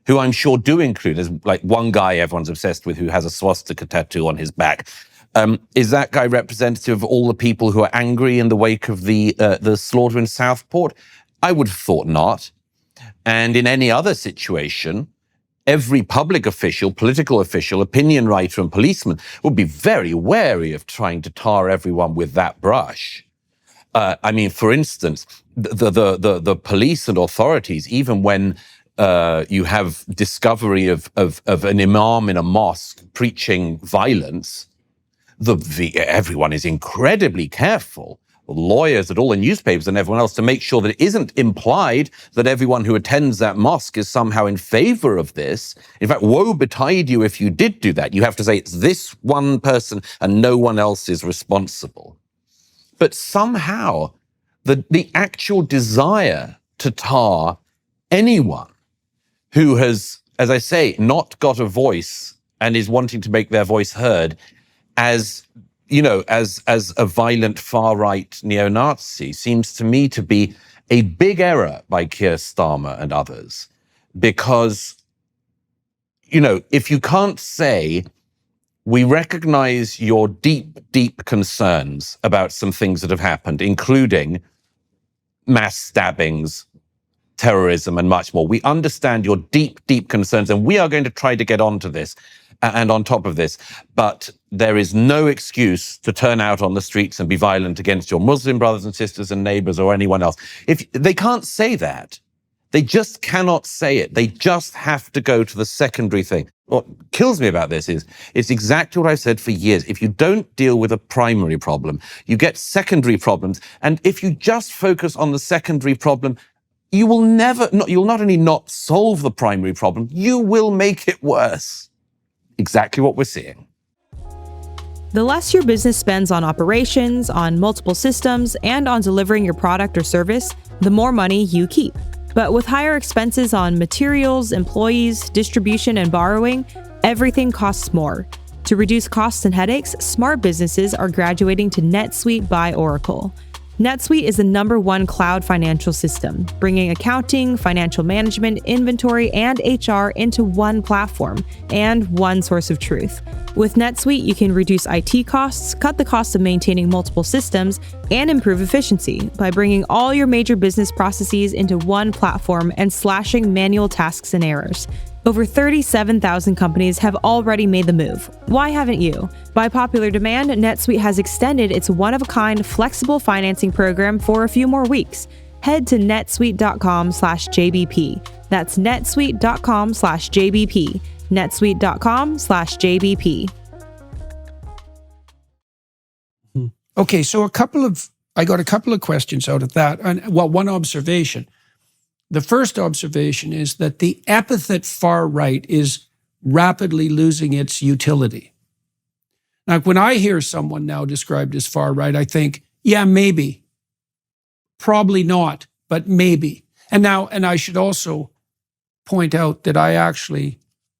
who I'm sure do include, as like one guy everyone's obsessed with who has a swastika tattoo on his back. Is that guy representative of all the people who are angry in the wake of the slaughter in Southport? I would have thought not. And in any other situation, every public official, political official, opinion writer, and policeman would be very wary of trying to tar everyone with that brush. I mean, for instance, the police and authorities, even when you have discovery of an imam in a mosque preaching violence, everyone is incredibly careful, lawyers at all the newspapers and everyone else, to make sure that it isn't implied that everyone who attends that mosque is somehow in favor of this. In fact, woe betide you if you did do that. You have to say it's this one person and no one else is responsible. But somehow the actual desire to tar anyone who has, as I say, not got a voice and is wanting to make their voice heard as a violent far-right neo-Nazi seems to me to be a big error by Keir Starmer and others. Because, if you can't say, we recognize your deep, deep concerns about some things that have happened, including mass stabbings, terrorism, and much more. We understand your deep, deep concerns, and we are going to try to get onto this and on top of this. But there is no excuse to turn out on the streets and be violent against your Muslim brothers and sisters and neighbors or anyone else. If they can't say that, they just cannot say it. They just have to go to the secondary thing. What kills me about this is it's exactly what I've said for years. If you don't deal with a primary problem, you get secondary problems. And if you just focus on the secondary problem, you'll not only not solve the primary problem, you will make it worse. Exactly what we're seeing. The less your business spends on operations, on multiple systems, and on delivering your product or service, the more money you keep. But with higher expenses on materials, employees, distribution, and borrowing, everything costs more. To reduce costs and headaches, smart businesses are graduating to NetSuite by Oracle. NetSuite is the #1 cloud financial system, bringing accounting, financial management, inventory, and HR into one platform and one source of truth. With NetSuite, you can reduce IT costs, cut the cost of maintaining multiple systems, and improve efficiency by bringing all your major business processes into one platform and slashing manual tasks and errors. Over 37,000 companies have already made the move. Why haven't you? By popular demand, NetSuite has extended its one-of-a-kind flexible financing program for a few more weeks. Head to netsuite.com/JBP. That's netsuite.com/JBP. netsuite.com/JBP. Okay, so I got a couple of questions out of that. And one observation. The first observation is that the epithet far right is rapidly losing its utility. Now, when I hear someone now described as far right, I think, yeah, maybe. Probably not, but maybe. And I should also point out that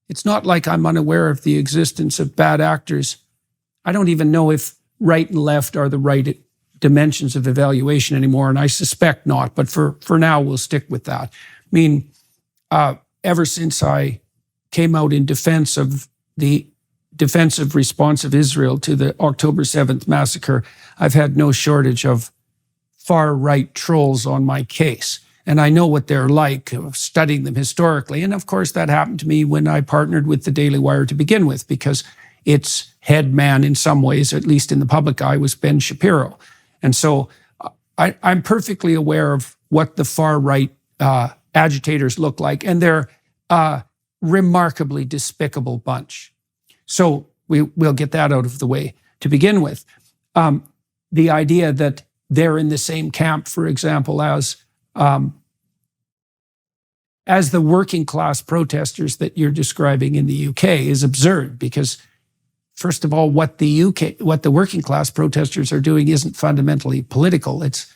it's not like I'm unaware of the existence of bad actors. I don't even know if right and left are the right dimensions of evaluation anymore, and I suspect not, but for now, we'll stick with that. I mean, ever since I came out in defense of the defensive response of Israel to the October 7th massacre, I've had no shortage of far-right trolls on my case. And I know what they're like, studying them historically. And of course, that happened to me when I partnered with the Daily Wire to begin with, because its head man in some ways, at least in the public eye, was Ben Shapiro. And so I'm perfectly aware of what the far-right agitators look like, and they're a remarkably despicable bunch. So we'll get that out of the way to begin with. The idea that they're in the same camp, for example, as the working class protesters that you're describing in the UK is absurd, because first of all, what the working class protesters are doing isn't fundamentally political. It's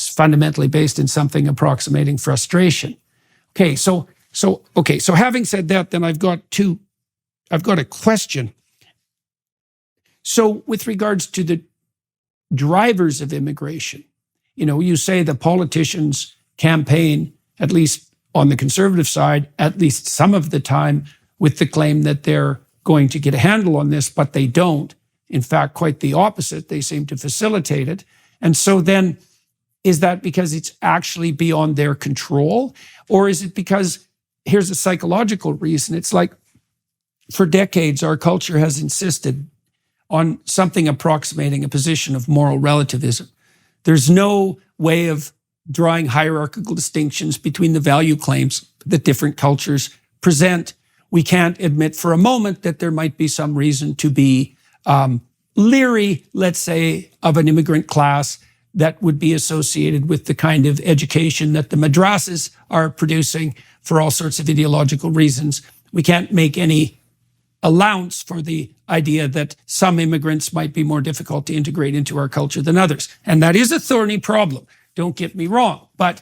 fundamentally based in something approximating frustration. Okay, so having said that, then I've got a question. So with regards to the drivers of immigration, you say the politicians campaign, at least on the conservative side, at least some of the time, with the claim that they're going to get a handle on this, but they don't. In fact, quite the opposite. They seem to facilitate it. And so then Is that because it's actually beyond their control? Or is it because, here's a psychological reason, it's like for decades our culture has insisted on something approximating a position of moral relativism. There's no way of drawing hierarchical distinctions between the value claims that different cultures present. We can't admit for a moment that there might be some reason to be leery, let's say, of an immigrant class that would be associated with the kind of education that the madrasas are producing for all sorts of ideological reasons. We can't make any allowance for the idea that some immigrants might be more difficult to integrate into our culture than others. And that is a thorny problem, don't get me wrong. But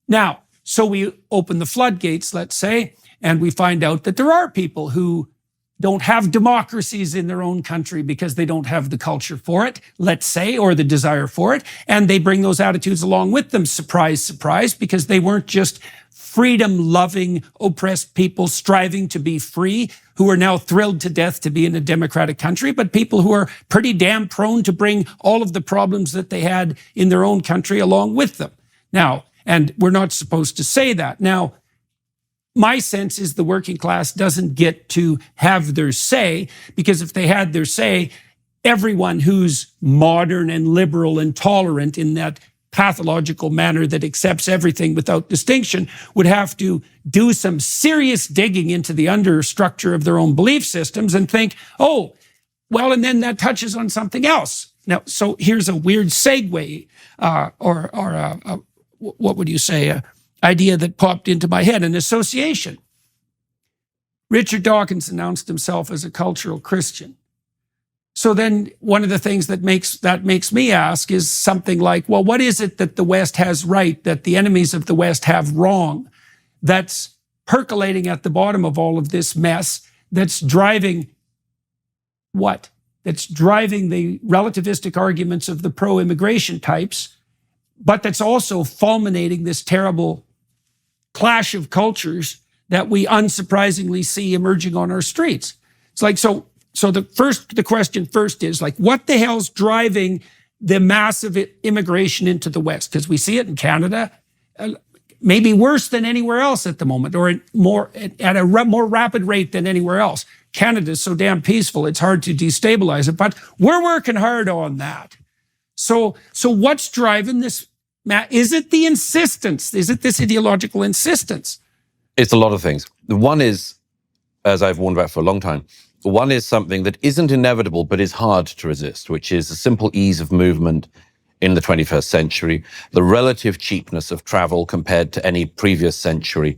now, so we open the floodgates, let's say, and we find out that there are people who don't have democracies in their own country because they don't have the culture for it, let's say, or the desire for it. And they bring those attitudes along with them. Surprise, surprise, because they weren't just freedom-loving, oppressed people striving to be free who are now thrilled to death to be in a democratic country, but people who are pretty damn prone to bring all of the problems that they had in their own country along with them. Now, and we're not supposed to say that. Now, my sense is the working class doesn't get to have their say, because if they had their say, everyone who's modern and liberal and tolerant in that pathological manner that accepts everything without distinction would have to do some serious digging into the understructure of their own belief systems and think, oh, well, and then that touches on something else. Now, so here's a weird segue, what would you say, idea that popped into my head, an association. Richard Dawkins announced himself as a cultural Christian. So then one of the things that makes me ask is something like, well, what is it that the West has right, that the enemies of the West have wrong, that's percolating at the bottom of all of this mess, that's driving what? That's driving the relativistic arguments of the pro-immigration types, but that's also fulminating this terrible clash of cultures that we unsurprisingly see emerging on our streets. It's like, so the question first is like, what the hell's driving the massive immigration into the West? Because we see it in Canada, maybe worse than anywhere else at the moment, or at a more rapid rate than anywhere else. Canada's so damn peaceful, it's hard to destabilize it, but we're working hard on that. So what's driving this? Is it the insistence? Is it this ideological insistence? It's a lot of things. One is, as I've warned about for a long time, one is something that isn't inevitable but is hard to resist, which is the simple ease of movement in the 21st century, the relative cheapness of travel compared to any previous century,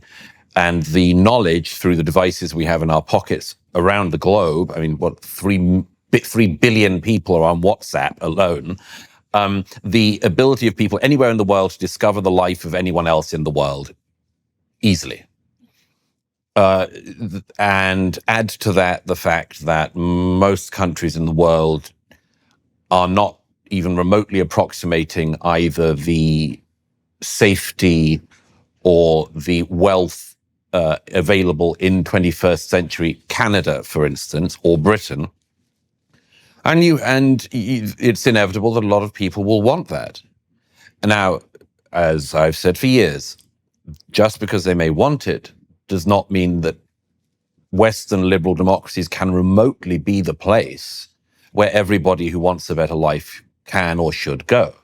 and the knowledge through the devices we have in our pockets around the globe. I mean, 3 billion people are on WhatsApp alone. The ability of people anywhere in the world to discover the life of anyone else in the world easily. And add to that the fact that most countries in the world are not even remotely approximating either the safety or the wealth available in 21st century Canada, for instance, or Britain. And it's inevitable that a lot of people will want that. Now, as I've said for years, just because they may want it does not mean that Western liberal democracies can remotely be the place where everybody who wants a better life can or should go.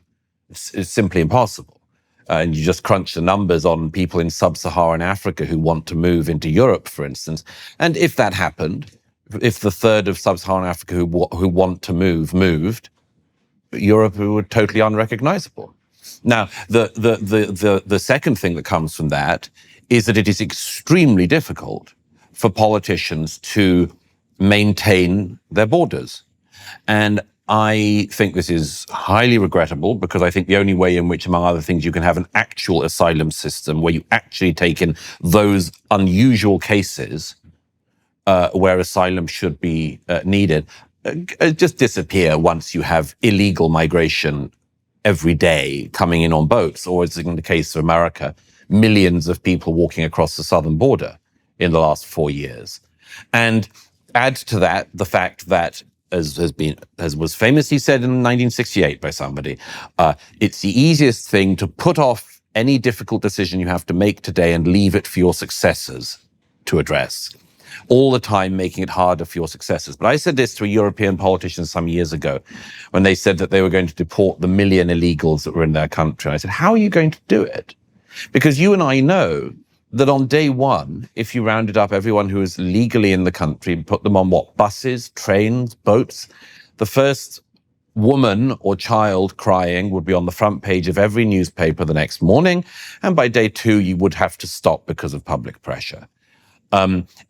It's simply impossible. And you just crunch the numbers on people in sub-Saharan Africa who want to move into Europe, for instance. And if that happened, if the third of sub-Saharan Africa who want to move moved, Europe would totally unrecognizable. Now, the second thing that comes from that is that it is extremely difficult for politicians to maintain their borders. And I think this is highly regrettable, because I think the only way in which, among other things, you can have an actual asylum system where you actually take in those unusual cases where asylum should be needed, just disappear once you have illegal migration every day coming in on boats, or as in the case of America, millions of people walking across the southern border in the last 4 years. And add to that the fact that as was famously said in 1968 by somebody, it's the easiest thing to put off any difficult decision you have to make today and leave it for your successors to address. All the time making it harder for your successors. But I said this to a European politician some years ago when they said that they were going to deport the 1 million illegals that were in their country. I said, how are you going to do it? Because you and I know that on day one, if you rounded up everyone who was legally in the country and put them on buses, trains, boats, the first woman or child crying would be on the front page of every newspaper the next morning. And by day two, you would have to stop because of public pressure.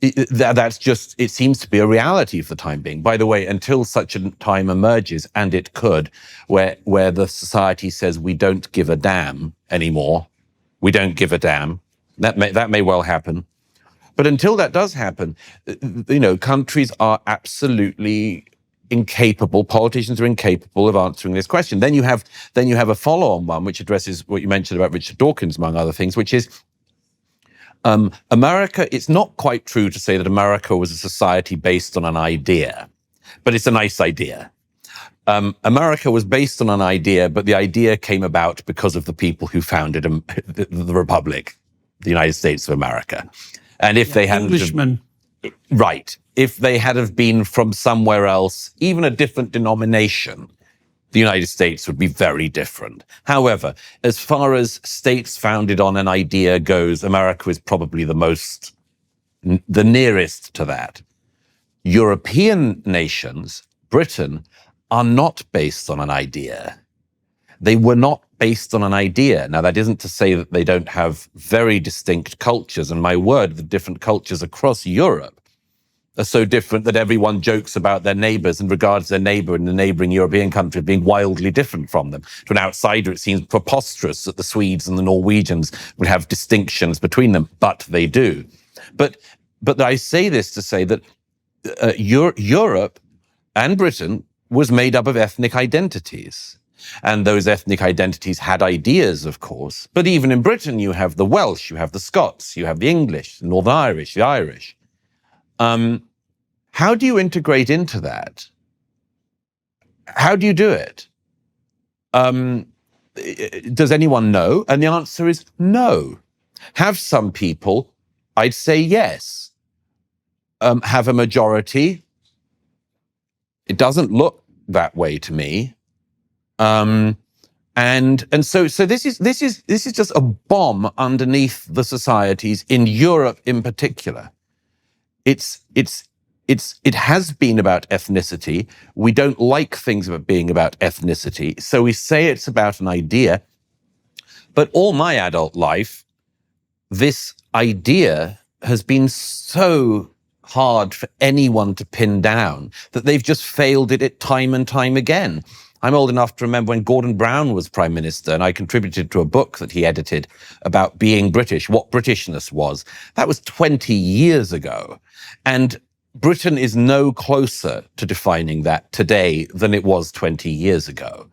It seems to be a reality for the time being. By the way, until such a time emerges, and it could, where the society says we don't give a damn anymore, we don't give a damn, that may well happen. But until that does happen, countries are absolutely incapable, politicians are incapable of answering this question. Then you have a follow-on one, which addresses what you mentioned about Richard Dawkins, among other things, which is America. It's not quite true to say that America was a society based on an idea, but it's a nice idea. America was based on an idea, but the idea came about because of the people who founded the Republic, the United States of America. And if they hadn't... Englishmen. Right. If they had have been from somewhere else, even a different denomination, the United States would be very different. However, as far as states founded on an idea goes, America is probably the nearest to that. European nations, Britain, are not based on an idea. They were not based on an idea. Now, that isn't to say that they don't have very distinct cultures. And my word, the different cultures across Europe are so different that everyone jokes about their neighbors and regards their neighbor in the neighboring European country being wildly different from them. To an outsider, it seems preposterous that the Swedes and the Norwegians would have distinctions between them, but they do. But I say this to say that Europe and Britain was made up of ethnic identities. And those ethnic identities had ideas, of course. But even in Britain, you have the Welsh, you have the Scots, you have the English, the Northern Irish, the Irish. How do you integrate into that? How do you do it? Does anyone know? And the answer is no. Have some people? I'd say yes. Have a majority? It doesn't look that way to me. And so this is just a bomb underneath the societies in Europe in particular. It has been about ethnicity. We don't like things about being about ethnicity, so we say it's about an idea. But all my adult life, this idea has been so hard for anyone to pin down that they've just failed at it time and time again. I'm old enough to remember when Gordon Brown was Prime Minister, and I contributed to a book that he edited about being British, what Britishness was. That was 20 years ago. And Britain is no closer to defining that today than it was 20 years ago.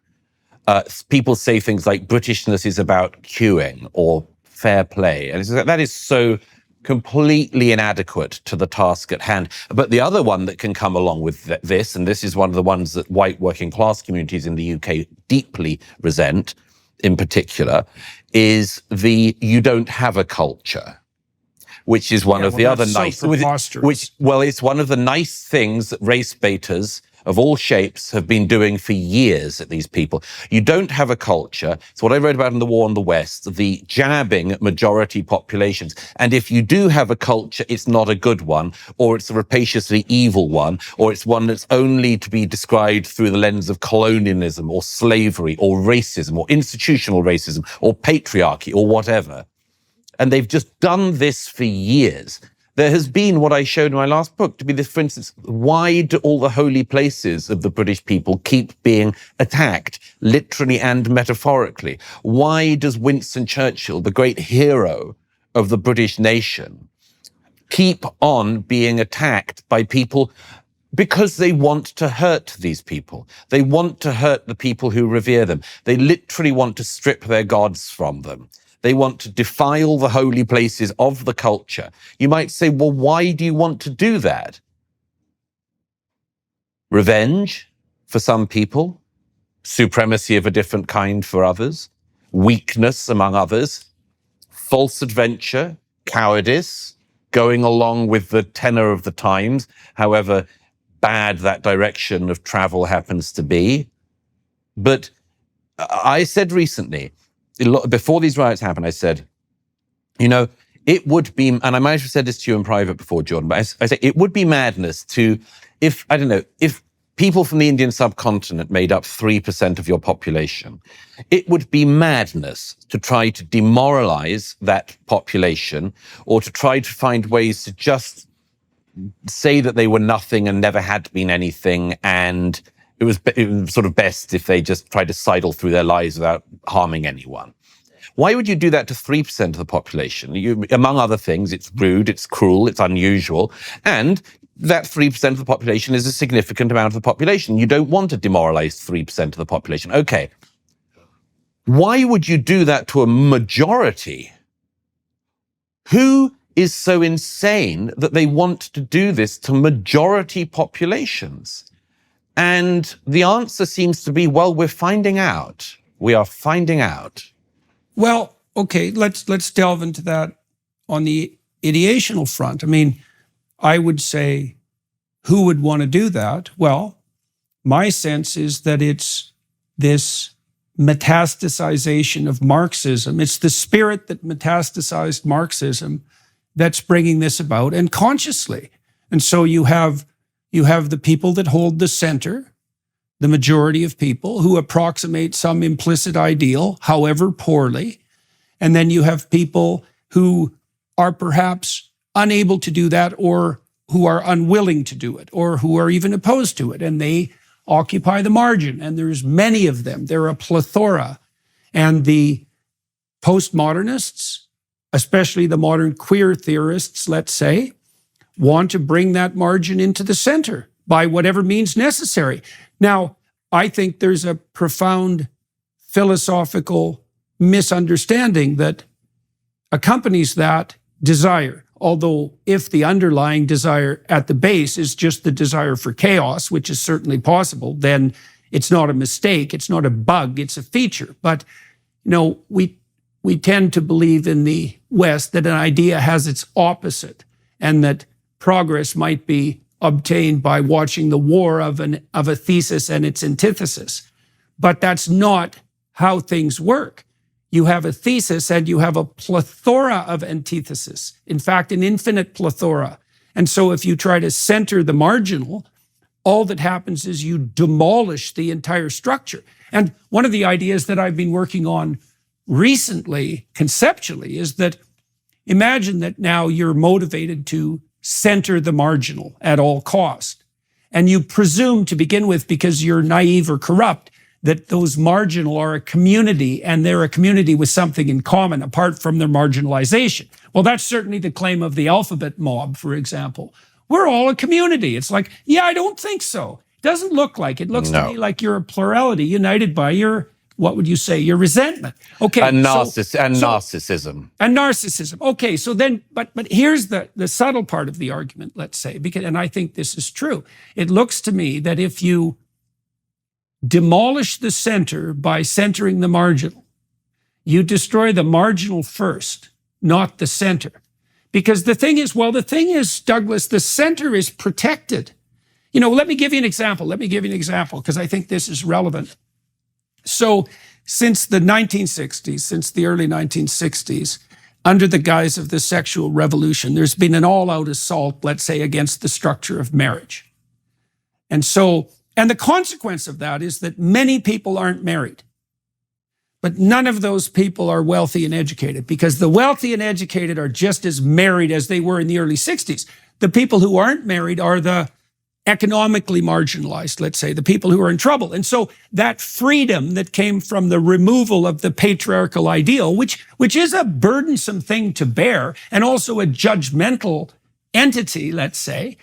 People say things like Britishness is about queuing or fair play. And that is so completely inadequate to the task at hand. But the other one that can come along with this, and this is one of the ones that white working class communities in the UK deeply resent in particular, is the you don't have a culture, which is one of the other nice, it's one of the nice things that race baiters of all shapes have been doing for years at these people. You don't have a culture. It's what I wrote about in The War on the West, the jabbing at majority populations. And if you do have a culture, it's not a good one, or it's a rapaciously evil one, or it's one that's only to be described through the lens of colonialism or slavery or racism or institutional racism or patriarchy or whatever. And they've just done this for years. There has been what I showed in my last book to be this, for instance, why do all the holy places of the British people keep being attacked, literally and metaphorically? Why does Winston Churchill, the great hero of the British nation, keep on being attacked by people? Because they want to hurt these people. They want to hurt the people who revere them. They literally want to strip their gods from them. They want to defile the holy places of the culture. You might say, well, why do you want to do that? revenge for some people, supremacy of a different kind for others, weakness among others, false adventure, cowardice, going along with the tenor of the times, however bad that direction of travel happens to be. But I said recently, before these riots happened, I said, it would be, and I might have said this to you in private before, Jordan, but I say it would be madness if people from the Indian subcontinent made up 3% of your population, it would be madness to try to demoralize that population or to try to find ways to just say that they were nothing and never had been anything, and it was sort of best if they just tried to sidle through their lives without harming anyone. Why would you do that to 3% of the population? Among other things, it's rude, it's cruel, it's unusual, and that 3% of the population is a significant amount of the population. You don't want to demoralize 3% of the population. Okay. Why would you do that to a majority? Who is so insane that they want to do this to majority populations? And the answer seems to be, well, we're finding out. We are finding out. Well, okay, let's delve into that on the ideational front. I mean, I would say, who would want to do that? Well, my sense is that it's this metastasization of Marxism. It's the spirit that metastasized Marxism that's bringing this about, and consciously. And so you have the people that hold the center, the majority of people who approximate some implicit ideal, however poorly. And then you have people who are perhaps unable to do that, or who are unwilling to do it, or who are even opposed to it, and they occupy the margin. And there's many of them. They're a plethora. And the postmodernists, especially the modern queer theorists, let's say, want to bring that margin into the center by whatever means necessary. Now, I think there's a profound philosophical misunderstanding that accompanies that desire. Although if the underlying desire at the base is just the desire for chaos, which is certainly possible, then it's not a mistake, it's not a bug, it's a feature. But, we tend to believe in the West that an idea has its opposite, and that progress might be obtained by watching the war of a thesis and its antithesis. But that's not how things work. You have a thesis and you have a plethora of antithesis. In fact, an infinite plethora. And so if you try to center the marginal, all that happens is you demolish the entire structure. And one of the ideas that I've been working on recently, conceptually, is that imagine that now you're motivated to center the marginal at all cost. And you presume to begin with, because you're naive or corrupt, that those marginal are a community, and they're a community with something in common apart from their marginalization. Well, that's certainly the claim of the alphabet mob, for example. We're all a community. It's like, yeah, I don't think so. It doesn't look like it. It looks to me like you're a plurality united by your, what would you say, your resentment. Okay. And narcissism. And narcissism. Okay, so then, but here's the subtle part of the argument, let's say, because, and I think this is true. It looks to me that if you demolish the center by centering the marginal, you destroy the marginal first, not the center. Because the thing is, Douglas, the center is protected. Let me give you an example. Because I think this is relevant. So since the 1960s, since the early 1960s, under the guise of the sexual revolution, there's been an all-out assault, let's say, against the structure of marriage. And the consequence of that is that many people aren't married. But none of those people are wealthy and educated, because the wealthy and educated are just as married as they were in the early 60s. The people who aren't married are the economically marginalized, let's say, the people who are in trouble. And so that freedom that came from the removal of the patriarchal ideal, which is a burdensome thing to bear, and also a judgmental entity, let's say,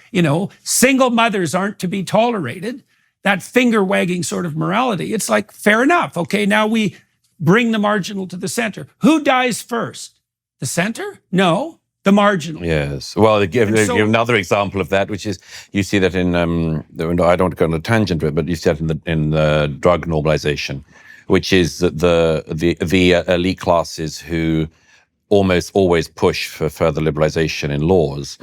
single mothers aren't to be tolerated, that finger-wagging sort of morality. It's like, fair enough. Okay, now we bring the marginal to the center. Who dies first? The center? No, the marginal. Yes. Well, give another example of that, which is you see that in I don't want to go on a tangent to it, but you see that in the drug normalization, which is that the elite classes who almost always push for further liberalization in laws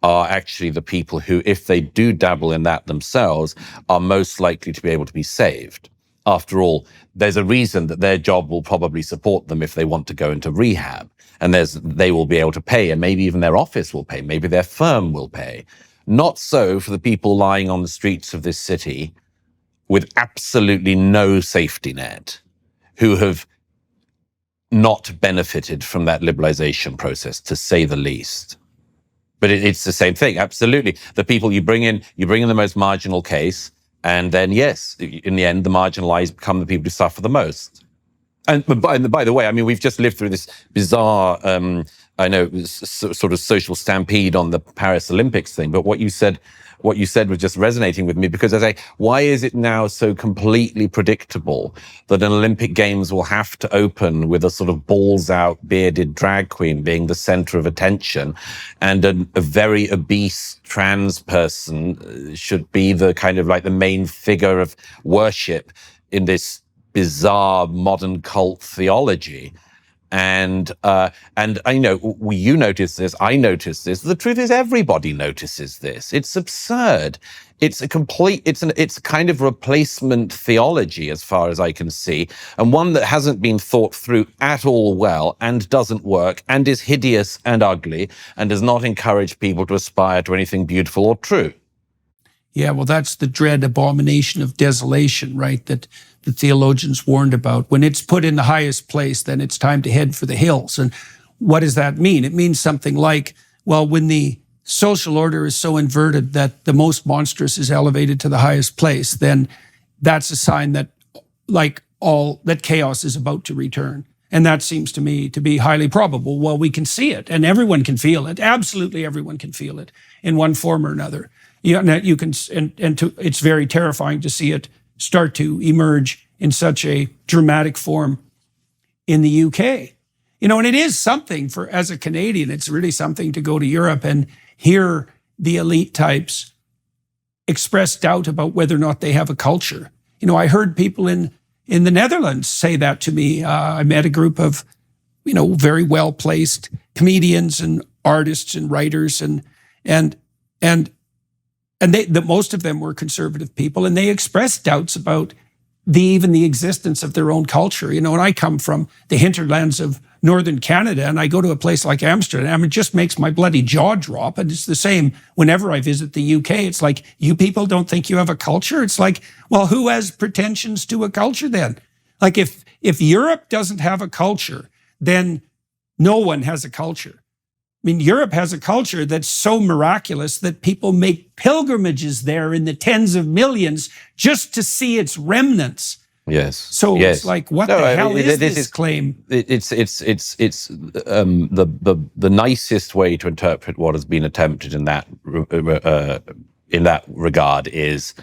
are actually the people who, if they do dabble in that themselves, are most likely to be able to be saved. After all, there's a reason that their job will probably support them if they want to go into rehab. And they will be able to pay, and maybe even their office will pay, maybe their firm will pay. Not so for the people lying on the streets of this city with absolutely no safety net, who have not benefited from that liberalization process, to say the least. But it's the same thing, absolutely. The people you bring in the most marginal case, and then, yes, in the end, the marginalized become the people who suffer the most. And by the way, I mean, we've just lived through this bizarre, sort of social stampede on the Paris Olympics thing. But what you said was just resonating with me, because I say, why is it now so completely predictable that an Olympic Games will have to open with a sort of balls out bearded drag queen being the center of attention, and a very obese trans person should be the kind of like the main figure of worship in this bizarre modern cult theology? And I know you notice this, I notice this. The truth is, everybody notices this. It's absurd. It's a kind of replacement theology, as far as I can see, and one that hasn't been thought through at all well, and doesn't work, and is hideous and ugly, and does not encourage people to aspire to anything beautiful or true. Yeah, well, that's the dread abomination of desolation, right? That the theologians warned about. When it's put in the highest place, then it's time to head for the hills. And what does that mean? It means something like, well, when the social order is so inverted that the most monstrous is elevated to the highest place, then that's a sign that that chaos is about to return. And that seems to me to be highly probable. Well, we can see it, and everyone can feel it. Absolutely everyone can feel it in one form or another. You can, it's very terrifying to see it start to emerge in such a dramatic form in the UK. And it is something as a Canadian, it's really something to go to Europe and hear the elite types express doubt about whether or not they have a culture. I heard people in the Netherlands say that to me. I met a group of, very well-placed comedians and artists and writers, and most of them were conservative people, and they expressed doubts about even the existence of their own culture. And I come from the hinterlands of northern Canada, and I go to a place like Amsterdam, it just makes my bloody jaw drop. And it's the same whenever I visit the UK. It's like, you people don't think you have a culture? It's like, well, who has pretensions to a culture then? Like, if Europe doesn't have a culture, then no one has a culture. I mean, Europe has a culture that's so miraculous that people make pilgrimages there in the tens of millions just to see its remnants. Yes. So yes. It's like, what the hell is this claim? It's the nicest way to interpret what has been attempted in that regard is,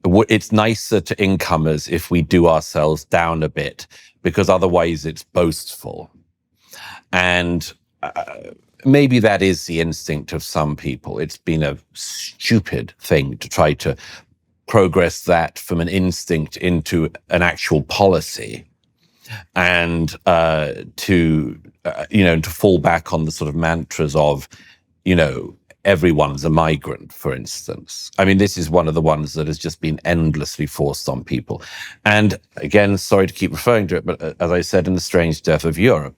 it's nicer to incomers if we do ourselves down a bit, because otherwise it's boastful. And maybe that is the instinct of some people. It's been a stupid thing to try to progress that from an instinct into an actual policy, and to fall back on the sort of mantras of, everyone's a migrant, for instance. I mean, this is one of the ones that has just been endlessly forced on people. And again, sorry to keep referring to it, but as I said in The Strange Death of Europe,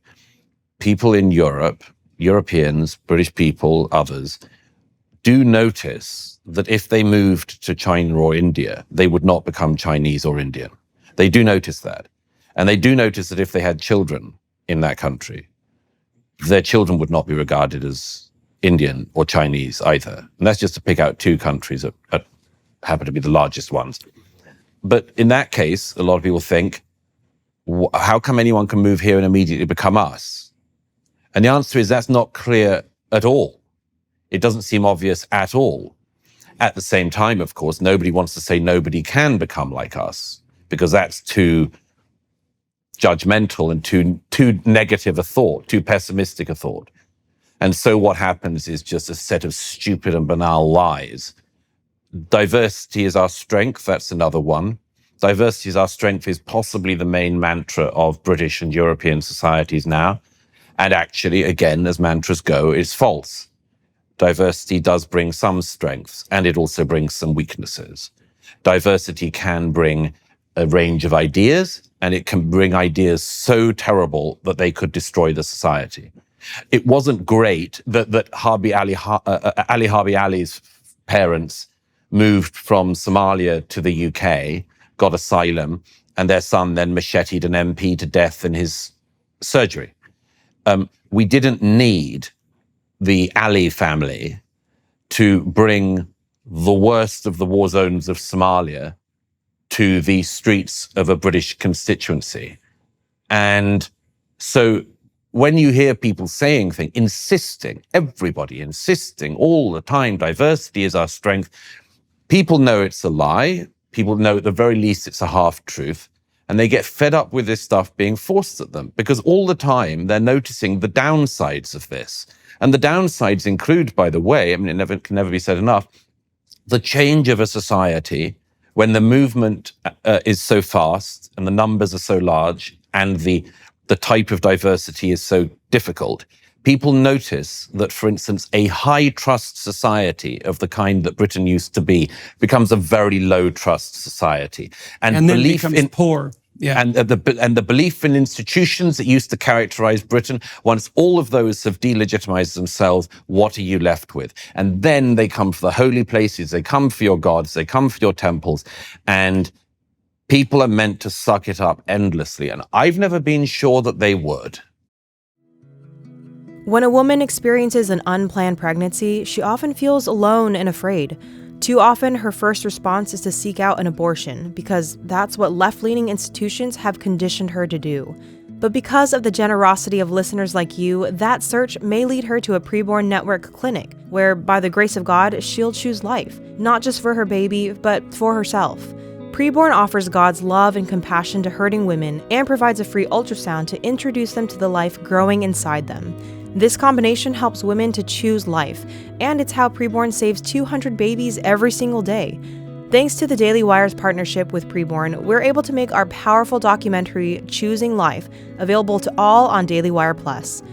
people in Europe, Europeans, British people, others, do notice that if they moved to China or India, they would not become Chinese or Indian. They do notice that. And they do notice that if they had children in that country, their children would not be regarded as Indian or Chinese either. And that's just to pick out two countries that happen to be the largest ones. But in that case, a lot of people think, how come anyone can move here and immediately become us? And the answer is, that's not clear at all. It doesn't seem obvious at all. At the same time, of course, nobody wants to say nobody can become like us, because that's too judgmental and too negative a thought, too pessimistic a thought. And so what happens is just a set of stupid and banal lies. Diversity is our strength. That's another one. Diversity is our strength is possibly the main mantra of British and European societies now. And actually, again, as mantras go, it's false. Diversity does bring some strengths, and it also brings some weaknesses. Diversity can bring a range of ideas, and it can bring ideas so terrible that they could destroy the society. It wasn't great that Ali Harbi Ali's parents moved from Somalia to the UK, got asylum, and their son then macheted an MP to death in his surgery. We didn't need the Ali family to bring the worst of the war zones of Somalia to the streets of a British constituency. And so when you hear people saying things, insisting, everybody insisting all the time, diversity is our strength, people know it's a lie. People know at the very least it's a half-truth. And they get fed up with this stuff being forced at them because all the time they're noticing the downsides of this. And the downsides include, by the way, I mean, it can never be said enough, the change of a society when the movement is so fast and the numbers are so large and the type of diversity is so difficult. People notice that, for instance, a high-trust society of the kind that Britain used to be becomes a very low-trust society. And then belief becomes poor. Yeah. And the belief in institutions that used to characterize Britain, once all of those have delegitimized themselves, what are you left with? And then they come for the holy places, they come for your gods, they come for your temples, and people are meant to suck it up endlessly. And I've never been sure that they would. When a woman experiences an unplanned pregnancy, she often feels alone and afraid. Too often, her first response is to seek out an abortion because that's what left-leaning institutions have conditioned her to do. But because of the generosity of listeners like you, that search may lead her to a preborn network clinic, where, by the grace of God, she'll choose life, not just for her baby, but for herself. Preborn offers God's love and compassion to hurting women and provides a free ultrasound to introduce them to the life growing inside them. This combination helps women to choose life, and it's how Preborn saves 200 babies every single day. Thanks to the Daily Wire's partnership with Preborn, we're able to make our powerful documentary, Choosing Life, available to all on Daily Wire Plus.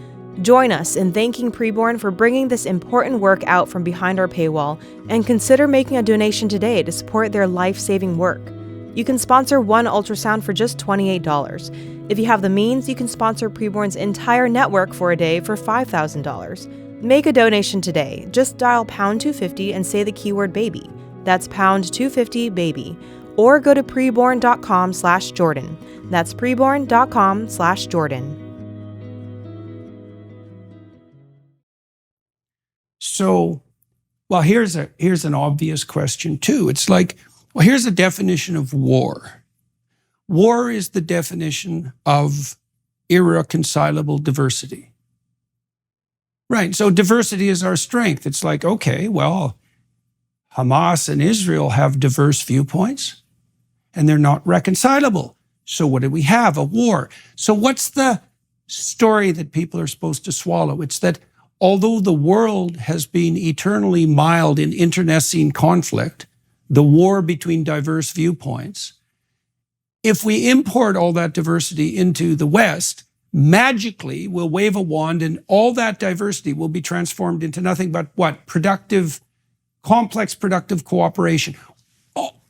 Join us in thanking Preborn for bringing this important work out from behind our paywall, and consider making a donation today to support their life-saving work. You can sponsor one ultrasound for just $28. If you have the means, you can sponsor Preborn's entire network for a day for $5,000. Make a donation today. Just dial pound 250 and say the keyword baby. That's pound 250 baby. Or go to preborn.com/Jordan. That's preborn.com/Jordan. So, well, here's an obvious question too. It's like, well, here's a definition of war. War is the definition of irreconcilable diversity. Right, so diversity is our strength. It's like, okay, well, Hamas and Israel have diverse viewpoints, and they're not reconcilable. So what do we have? A war. So what's the story that people are supposed to swallow? It's that although the world has been eternally mired in internecine conflict, the war between diverse viewpoints, if we import all that diversity into the West, magically we'll wave a wand and all that diversity will be transformed into nothing but what? Complex productive cooperation.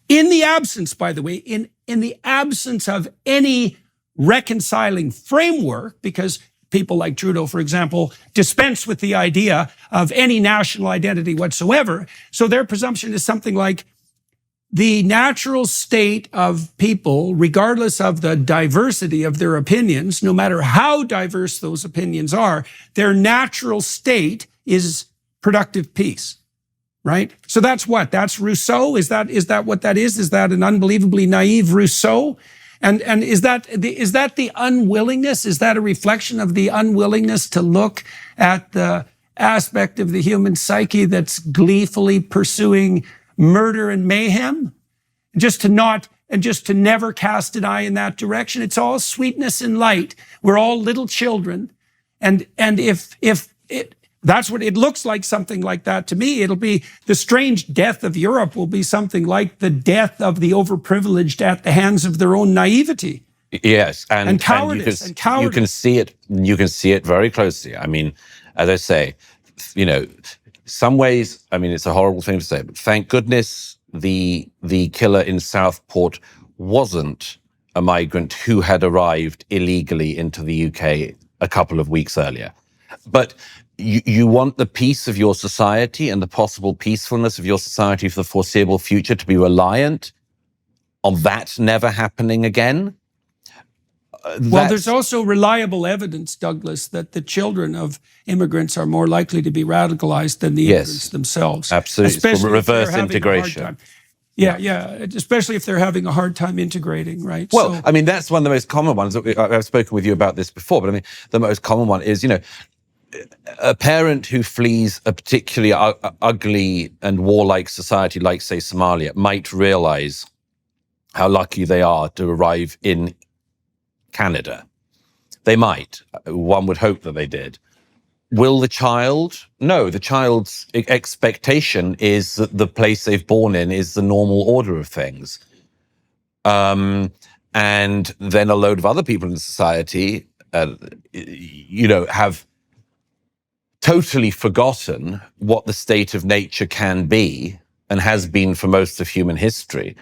In the absence, by the way, in the absence of any reconciling framework, because people like Trudeau, for example, dispense with the idea of any national identity whatsoever. So their presumption is something like, the natural state of people, regardless of the diversity of their opinions, no matter how diverse those opinions are, their natural state is productive peace, right? So that's what? That's Rousseau? Is that what that is? Is that an unbelievably naive Rousseau? And is that the unwillingness? Is that a reflection of the unwillingness to look at the aspect of the human psyche that's gleefully pursuing murder and mayhem, just to never cast an eye in that direction? It's all sweetness and light. We're all little children. And if That's what it looks like, something like that to me. It'll be the strange death of Europe will be something like the death of the overprivileged at the hands of their own naivety. Yes, and cowardice, and cowardice. You can see it. You can see it very closely. I mean, as I say, some ways. I mean, it's a horrible thing to say, but thank goodness the killer in Southport wasn't a migrant who had arrived illegally into the UK a couple of weeks earlier. But you want the peace of your society and the possible peacefulness of your society for the foreseeable future to be reliant on that never happening again. Well, there's also reliable evidence, Douglas, that the children of immigrants are more likely to be radicalized than the immigrants themselves. Absolutely. Especially reverse integration. Yeah, especially if they're having a hard time integrating, right? Well, I mean, that's one of the most common ones. I've spoken with you about this before, but I mean, the most common one is, a parent who flees a particularly ugly and warlike society like, say, Somalia might realize how lucky they are to arrive in Canada. They might. One would hope that they did. Will the child? No, the child's expectation is that the place they've born in is the normal order of things. And then a load of other people in society, have totally forgotten what the state of nature can be and has been for most of human history,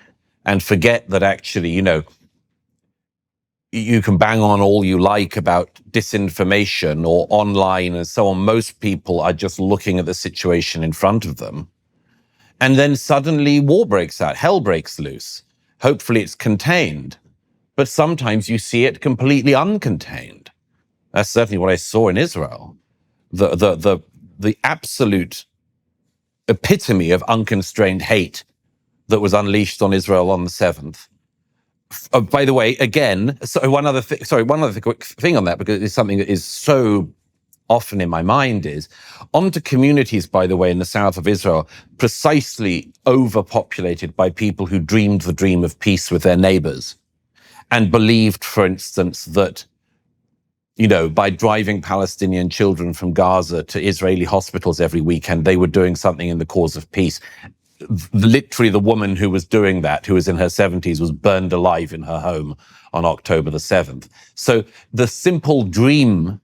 and forget that actually, you can bang on all you like about disinformation or online and so on. Most people are just looking at the situation in front of them. And then suddenly war breaks out, hell breaks loose. Hopefully it's contained. But sometimes you see it completely uncontained. That's certainly what I saw in Israel. The absolute epitome of unconstrained hate that was unleashed on Israel on the 7th. By the way, again, one other quick thing on that, because it's something that is so often in my mind, is onto communities, by the way, in the south of Israel, precisely overpopulated by people who dreamed the dream of peace with their neighbors and believed, for instance, that, by driving Palestinian children from Gaza to Israeli hospitals every weekend, they were doing something in the cause of peace. Literally, the woman who was doing that, who was in her 70s, was burned alive in her home on October the 7th. So the simple dreaming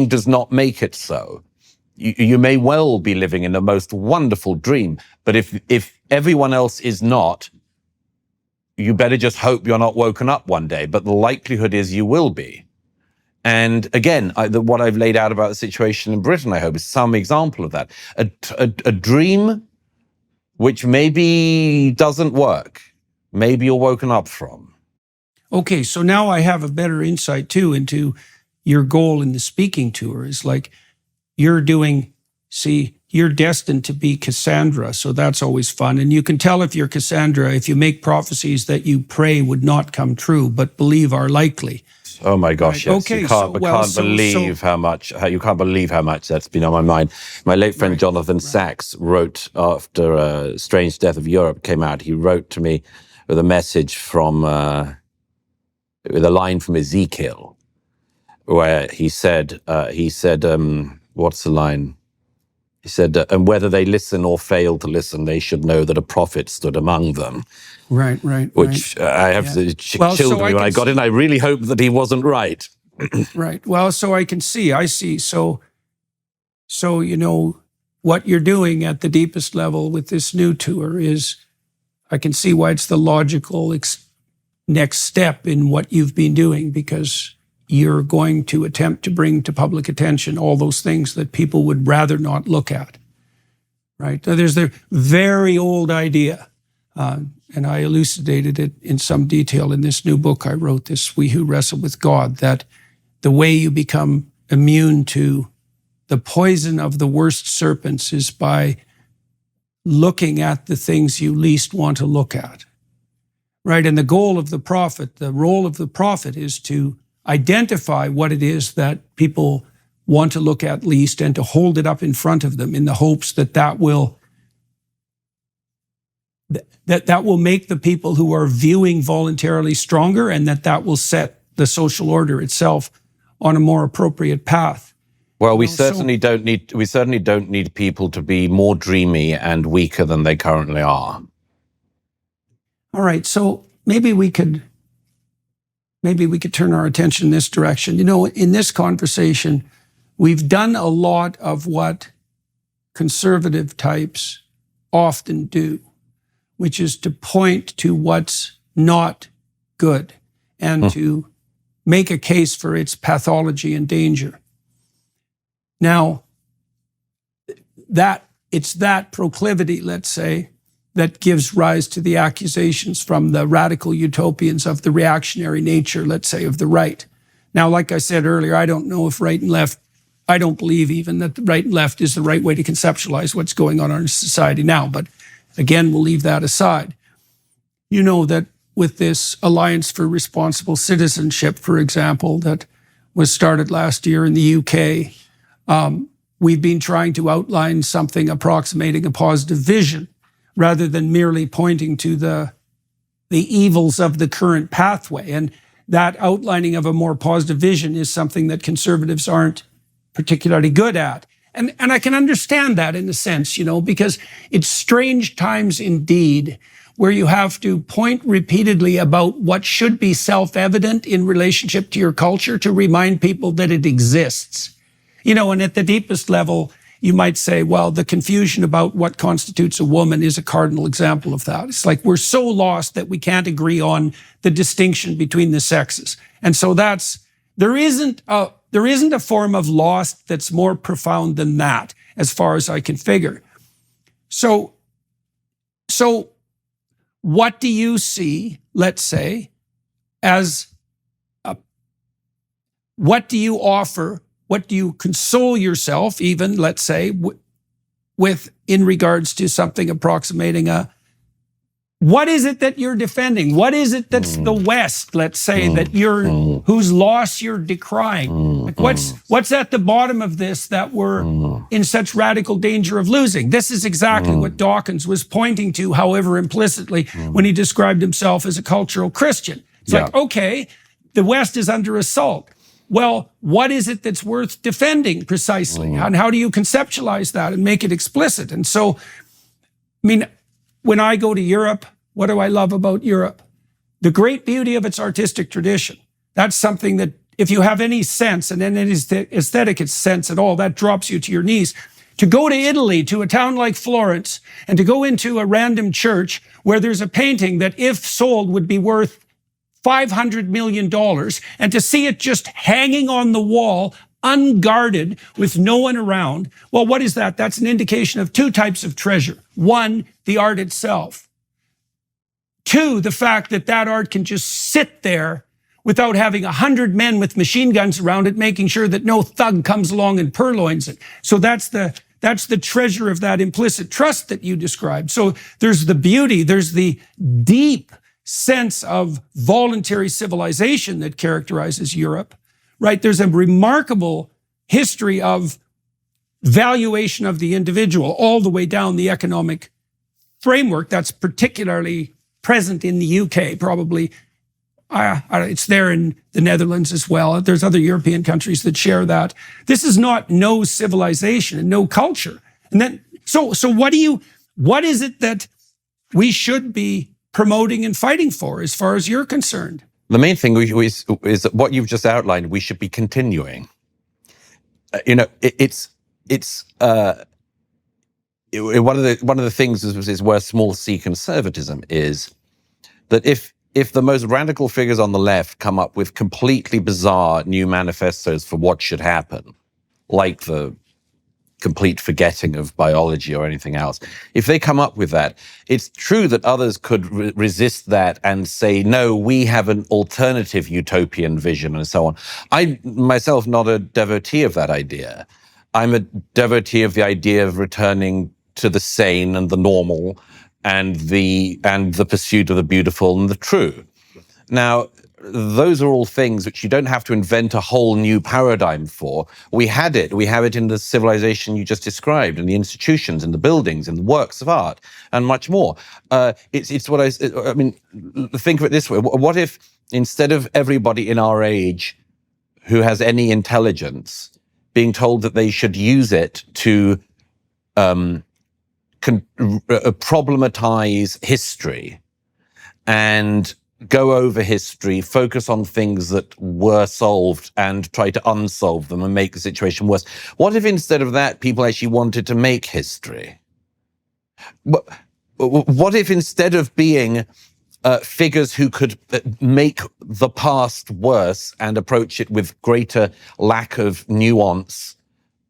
does not make it so. You may well be living in the most wonderful dream, but if everyone else is not, you better just hope you're not woken up one day. But the likelihood is you will be. And again, what I've laid out about the situation in Britain, I hope, is some example of that. A dream which maybe doesn't work, maybe you're woken up from. Okay, so now I have a better insight too into your goal in the speaking tour. Is like you're destined to be Cassandra, so that's always fun. And you can tell if you're Cassandra if you make prophecies that you pray would not come true, but believe are likely. Oh my gosh! Right. Yes, okay, you can't believe how much that's been on my mind. My late friend Jonathan Sachs wrote after Strange Death of Europe came out. He wrote to me with a message with a line from Ezekiel, where he said, what's the line? He said, and whether they listen or fail to listen, they should know that a prophet stood among them. Right. Which I have to chilled me when I got in. I really hope that he wasn't right. Right. Well, so I see. So what you're doing at the deepest level with this new tour is, I can see why it's the logical next step in what you've been doing, because you're going to attempt to bring to public attention all those things that people would rather not look at, right? Now, there's the very old idea, and I elucidated it in some detail in this new book I wrote, this We Who Wrestle with God, that the way you become immune to the poison of the worst serpents is by looking at the things you least want to look at, right? And the role of the prophet is to identify what it is that people want to look at least and to hold it up in front of them in the hopes that will make the people who are viewing voluntarily stronger, and that will set the social order itself on a more appropriate path. Well, You we know, certainly don't need people to be more dreamy and weaker than they currently are. All right, so maybe we could turn our attention in this direction. You know, in this conversation, we've done a lot of what conservative types often do, which is to point to what's not good and to make a case for its pathology and danger. Now, it's that proclivity, let's say, that gives rise to the accusations from the radical utopians of the reactionary nature, let's say, of the right. Now, like I said earlier, I don't know if right and left, I don't believe even that the right and left is the right way to conceptualize what's going on in our society now. But again, we'll leave that aside. You know that with this Alliance for Responsible Citizenship, for example, that was started last year in the UK, we've been trying to outline something approximating a positive vision rather than merely pointing to the evils of the current pathway. And that outlining of a more positive vision is something that conservatives aren't particularly good at. And I can understand that in a sense, you know, because it's strange times indeed where you have to point repeatedly about what should be self-evident in relationship to your culture to remind people that it exists. You know, and at the deepest level, you might say, well, the confusion about what constitutes a woman is a cardinal example of that. It's like we're so lost that we can't agree on the distinction between the sexes. And so there isn't a form of lost that's more profound than that, as far as I can figure. So what do you see, let's say, what do you offer? What do you console yourself, even, let's say, with in regards to something approximating what is it that you're defending? What is it that's the West, let's say, that whose loss you're decrying? Like what's at the bottom of this that we're in such radical danger of losing? This is exactly what Dawkins was pointing to, however implicitly, when he described himself as a cultural Christian. It's like, okay, the West is under assault. Well, what is it that's worth defending precisely? And how do you conceptualize that and make it explicit? And so, I mean, when I go to Europe, what do I love about Europe? The great beauty of its artistic tradition. That's something that if you have any sense, and any aesthetic sense at all, that drops you to your knees. To go to Italy, to a town like Florence, and to go into a random church where there's a painting that, if sold, would be worth $500 million, and to see it just hanging on the wall, unguarded, with no one around. Well, what is that? That's an indication of two types of treasure. One, the art itself. Two, the fact that that art can just sit there without having 100 men with machine guns around it, making sure that no thug comes along and purloins it. So that's the treasure of that implicit trust that you described. So there's the beauty, there's the deep sense of voluntary civilization that characterizes Europe, right? There's a remarkable history of valuation of the individual all the way down the economic framework that's particularly present in the UK, probably. It's there in the Netherlands as well. There's other European countries that share that. This is not no civilization and no culture. And then, so what is it that we should be promoting and fighting for, as far as you're concerned? The main thing is that what you've just outlined, we should be continuing. One of the things is where small c conservatism is that if the most radical figures on the left come up with completely bizarre new manifestos for what should happen, like the complete forgetting of biology or anything else, if they come up with that, it's true that others could resist that and say, no, we have an alternative utopian vision and so on. I myself not a devotee of that idea. I'm a devotee of the idea of returning to the sane and the normal and the pursuit of the beautiful and the true. Now, those are all things which you don't have to invent a whole new paradigm for. We have it in the civilization you just described, in the institutions, in the buildings, in the works of art, and much more. It's what I mean, think of it this way. What if instead of everybody in our age who has any intelligence being told that they should use it to problematize history and go over history, focus on things that were solved and try to unsolve them and make the situation worse. What if instead of that, people actually wanted to make history? What if instead of being figures who could make the past worse and approach it with greater lack of nuance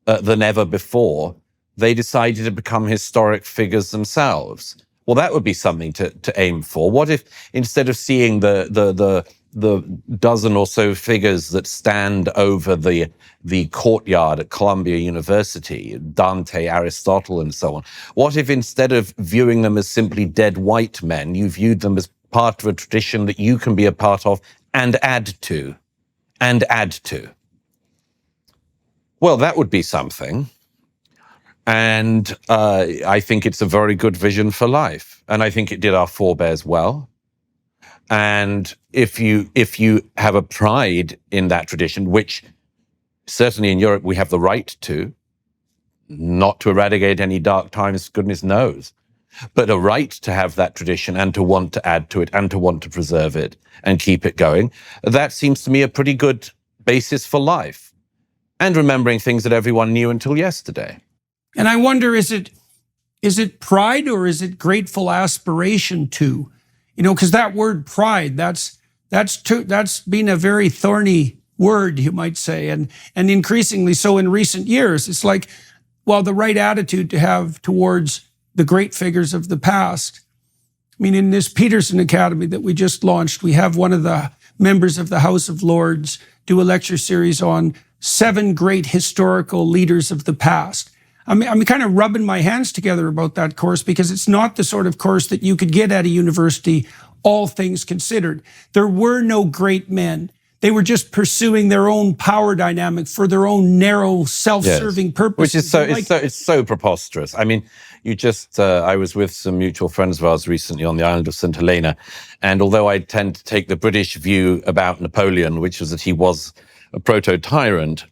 than ever before, they decided to become historic figures themselves? Well, that would be something to aim for. What if instead of seeing the dozen or so figures that stand over the courtyard at Columbia University, Dante, Aristotle, and so on, what if instead of viewing them as simply dead white men, you viewed them as part of a tradition that you can be a part of and add to? Well, that would be something. And I think it's a very good vision for life. And I think it did our forebears well. And if you have a pride in that tradition, which certainly in Europe we have the right to, not to eradicate any dark times, goodness knows, but a right to have that tradition and to want to add to it and to want to preserve it and keep it going, that seems to me a pretty good basis for life. And remembering things that everyone knew until yesterday. And I wonder, is it pride or is it grateful aspiration to? You know, because that word pride, that's been a very thorny word, you might say, and increasingly so in recent years. It's like, well, the right attitude to have towards the great figures of the past. I mean, in this Peterson Academy that we just launched, we have one of the members of the House of Lords do a lecture series on 7 great historical leaders of the past. I'm kind of rubbing my hands together about that course because it's not the sort of course that you could get at a university, all things considered. There were no great men. They were just pursuing their own power dynamic for their own narrow, self-serving purposes. Which is it's so preposterous. I mean, I was with some mutual friends of ours recently on the island of St. Helena, and although I tend to take the British view about Napoleon, which was that he was a proto-tyrant,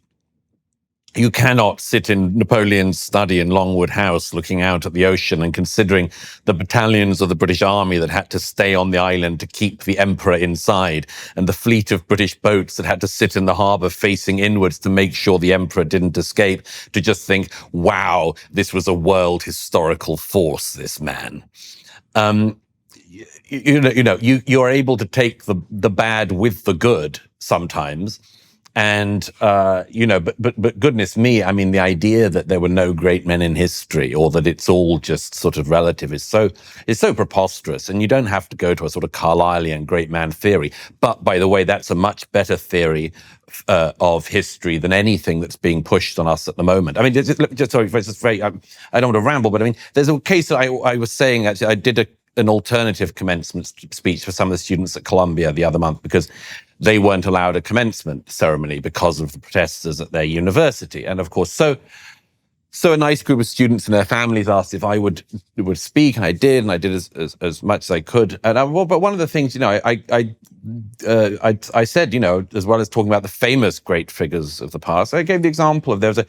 you cannot sit in Napoleon's study in Longwood House looking out at the ocean and considering the battalions of the British army that had to stay on the island to keep the emperor inside, and the fleet of British boats that had to sit in the harbour facing inwards to make sure the emperor didn't escape, to just think, wow, this was a world historical force, this man. You're able to take the bad with the good sometimes. And, but goodness me, I mean, the idea that there were no great men in history or that it's all just sort of relative is so preposterous. And you don't have to go to a sort of Carlylean great man theory. But by the way, that's a much better theory of history than anything that's being pushed on us at the moment. I mean, I don't want to ramble, but I mean, there's a case that I was saying, actually, I did an alternative commencement speech for some of the students at Columbia the other month because they weren't allowed a commencement ceremony because of the protesters at their university. And of course, so a nice group of students and their families asked if I would speak, and I did as much as I could. And but one of the things, I said, as well as talking about the famous great figures of the past, I gave the example of there's a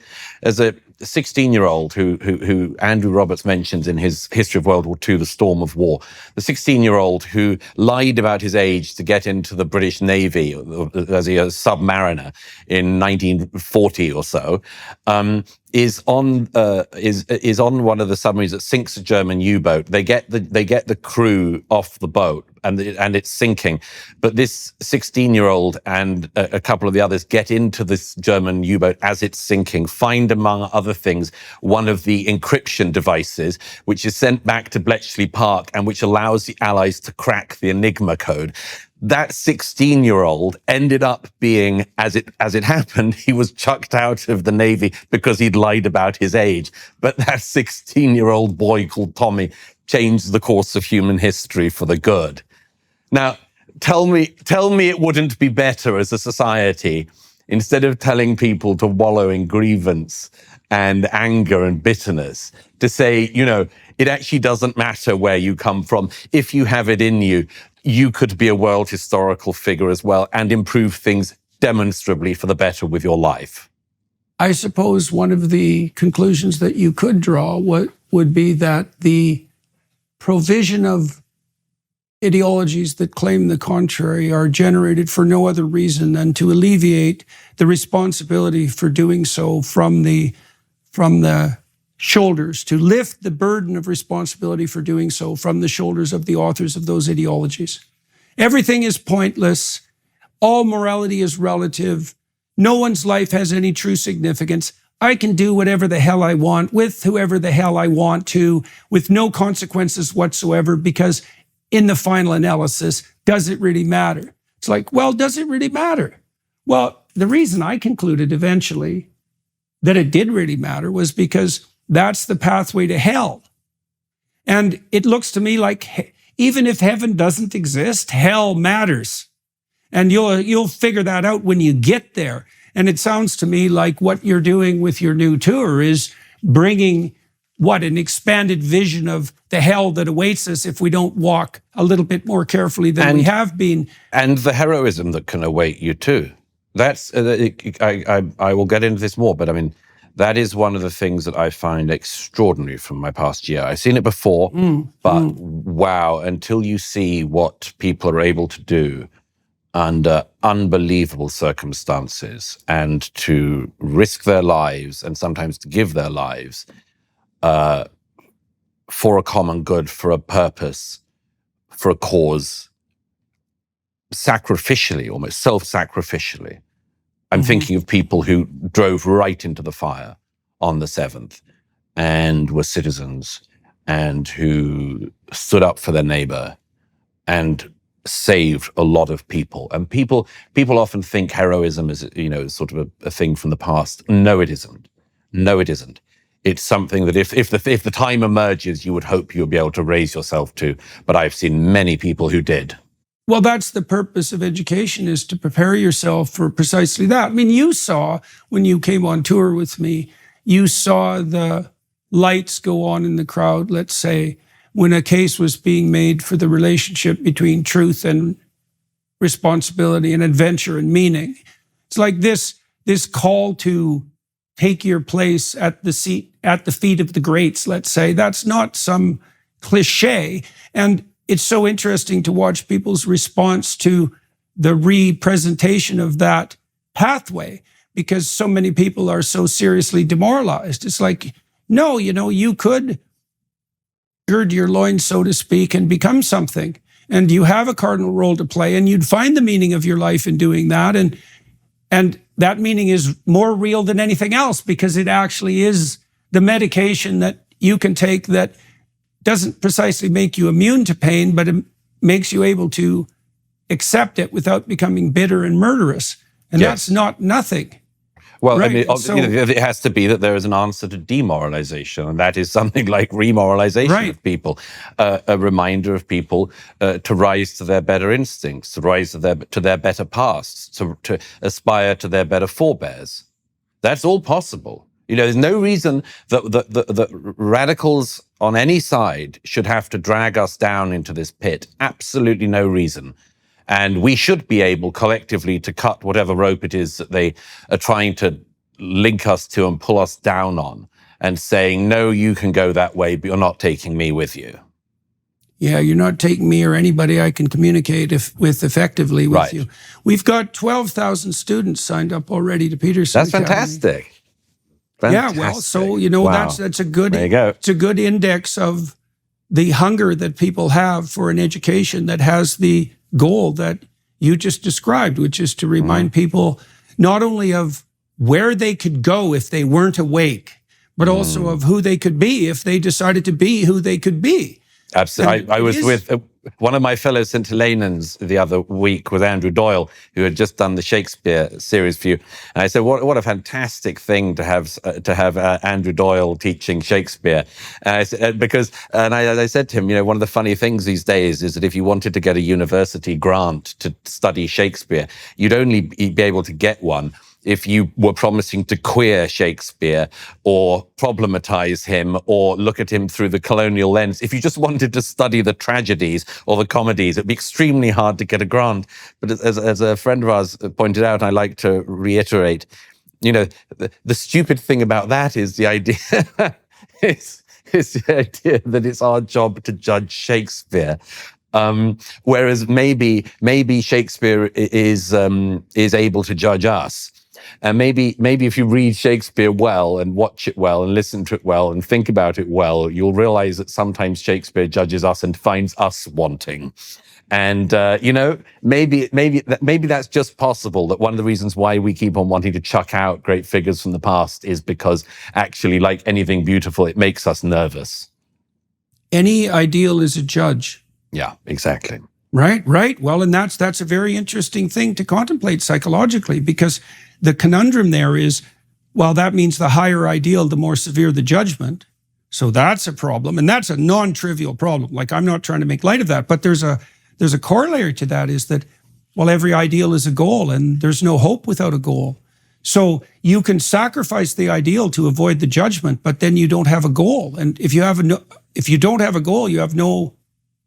16-year-old who Andrew Roberts mentions in his History of World War II, The Storm of War. The 16-year-old who lied about his age to get into the British Navy as a submariner in 1940 or so, is on one of the submarines that sinks a German U-boat. They get the crew off the boat and it's sinking, but this 16-year-old and a couple of the others get into this German U-boat as it's sinking, find among other things one of the encryption devices which is sent back to Bletchley Park and which allows the Allies to crack the Enigma code. That 16-year-old ended up being, as it happened, he was chucked out of the Navy because he'd lied about his age. But that 16-year-old boy called Tommy changed the course of human history for the good. Now, tell me it wouldn't be better as a society, instead of telling people to wallow in grievance and anger and bitterness, to say, it actually doesn't matter where you come from. If you have it in you, you could be a world historical figure as well and improve things demonstrably for the better with your life. I suppose one of the conclusions that you could draw would be that the provision of ideologies that claim the contrary are generated for no other reason than to alleviate the responsibility for doing so from the shoulders, to lift the burden of responsibility for doing so from the shoulders of the authors of those ideologies. Everything is pointless. All morality is relative. No one's life has any true significance. I can do whatever the hell I want with whoever the hell I want to, with no consequences whatsoever, because in the final analysis, does it really matter? It's like, well, does it really matter? Well, the reason I concluded eventually that it did really matter was because that's the pathway to hell. And it looks to me like even if heaven doesn't exist, hell matters. And you'll figure that out when you get there. And it sounds to me like what you're doing with your new tour is bringing an expanded vision of the hell that awaits us if we don't walk a little bit more carefully than we have been. And the heroism that can await you too. That's, I will get into this more, but I mean, that is one of the things that I find extraordinary from my past year. I've seen it before, but wow, until you see what people are able to do under unbelievable circumstances and to risk their lives and sometimes to give their lives for a common good, for a purpose, for a cause, sacrificially, almost self-sacrificially. I'm thinking of people who drove right into the fire on the 7th and were citizens and who stood up for their neighbor and saved a lot of people. And people often think heroism is, sort of a thing from the past. No, it isn't. No, it isn't. It's something that if the time emerges, you would hope you'll be able to raise yourself to. But I've seen many people who did. Well, that's the purpose of education, is to prepare yourself for precisely that. I mean, you saw, when you came on tour with me, you saw the lights go on in the crowd, let's say, when a case was being made for the relationship between truth and responsibility and adventure and meaning. It's like this call to take your place at the feet of the greats, let's say. That's not some cliche. And it's so interesting to watch people's response to the representation of that pathway, because so many people are so seriously demoralized. It's like, no, you could gird your loins, so to speak, and become something. And you have a cardinal role to play, and you'd find the meaning of your life in doing that. And that meaning is more real than anything else, because it actually is the medication that you can take that doesn't precisely make you immune to pain, but it makes you able to accept it without becoming bitter and murderous. And that's not nothing. Well, right. I mean, it has to be that there is an answer to demoralization, and that is something like remoralization of people, a reminder of people to rise to their better instincts, to rise to their better pasts, to aspire to their better forebears. That's all possible. There's no reason that radicals on any side should have to drag us down into this pit. Absolutely no reason. And we should be able collectively to cut whatever rope it is that they are trying to link us to and pull us down on, and saying, no, you can go that way, but you're not taking me with you. Yeah, you're not taking me or anybody I can communicate with effectively with you. We've got 12,000 students signed up already to Peterson. That's fantastic. Yeah, well, so, that's a good, it's a good index of the hunger that people have for an education that has the goal that you just described, which is to remind people not only of where they could go if they weren't awake, but also of who they could be if they decided to be who they could be. Absolutely. I was with one of my fellow St. Helenans the other week with Andrew Doyle, who had just done the Shakespeare series for you. And I said, what a fantastic thing to have Andrew Doyle teaching Shakespeare. And I said, I said to him, one of the funny things these days is that if you wanted to get a university grant to study Shakespeare, you'd only be able to get one if you were promising to queer Shakespeare or problematize him or look at him through the colonial lens. If you just wanted to study the tragedies or the comedies, it'd be extremely hard to get a grant. But as a friend of ours pointed out, I like to reiterate, the stupid thing about that is the idea is the idea that it's our job to judge Shakespeare. Whereas maybe Shakespeare is able to judge us. And maybe if you read Shakespeare well and watch it well and listen to it well and think about it well, you'll realize that sometimes Shakespeare judges us and finds us wanting. And maybe that's just possible, that one of the reasons why we keep on wanting to chuck out great figures from the past is because actually, like anything beautiful, it makes us nervous. Any ideal is a judge. Yeah, exactly. Right. Well, and that's a very interesting thing to contemplate psychologically, because the conundrum there is, well, that means the higher ideal, the more severe the judgment. So that's a problem, and that's a non-trivial problem. Like, I'm not trying to make light of that, but there's a corollary to that, is that, well, every ideal is a goal, and there's no hope without a goal. So you can sacrifice the ideal to avoid the judgment, but then you don't have a goal. And if you don't have a goal, you have no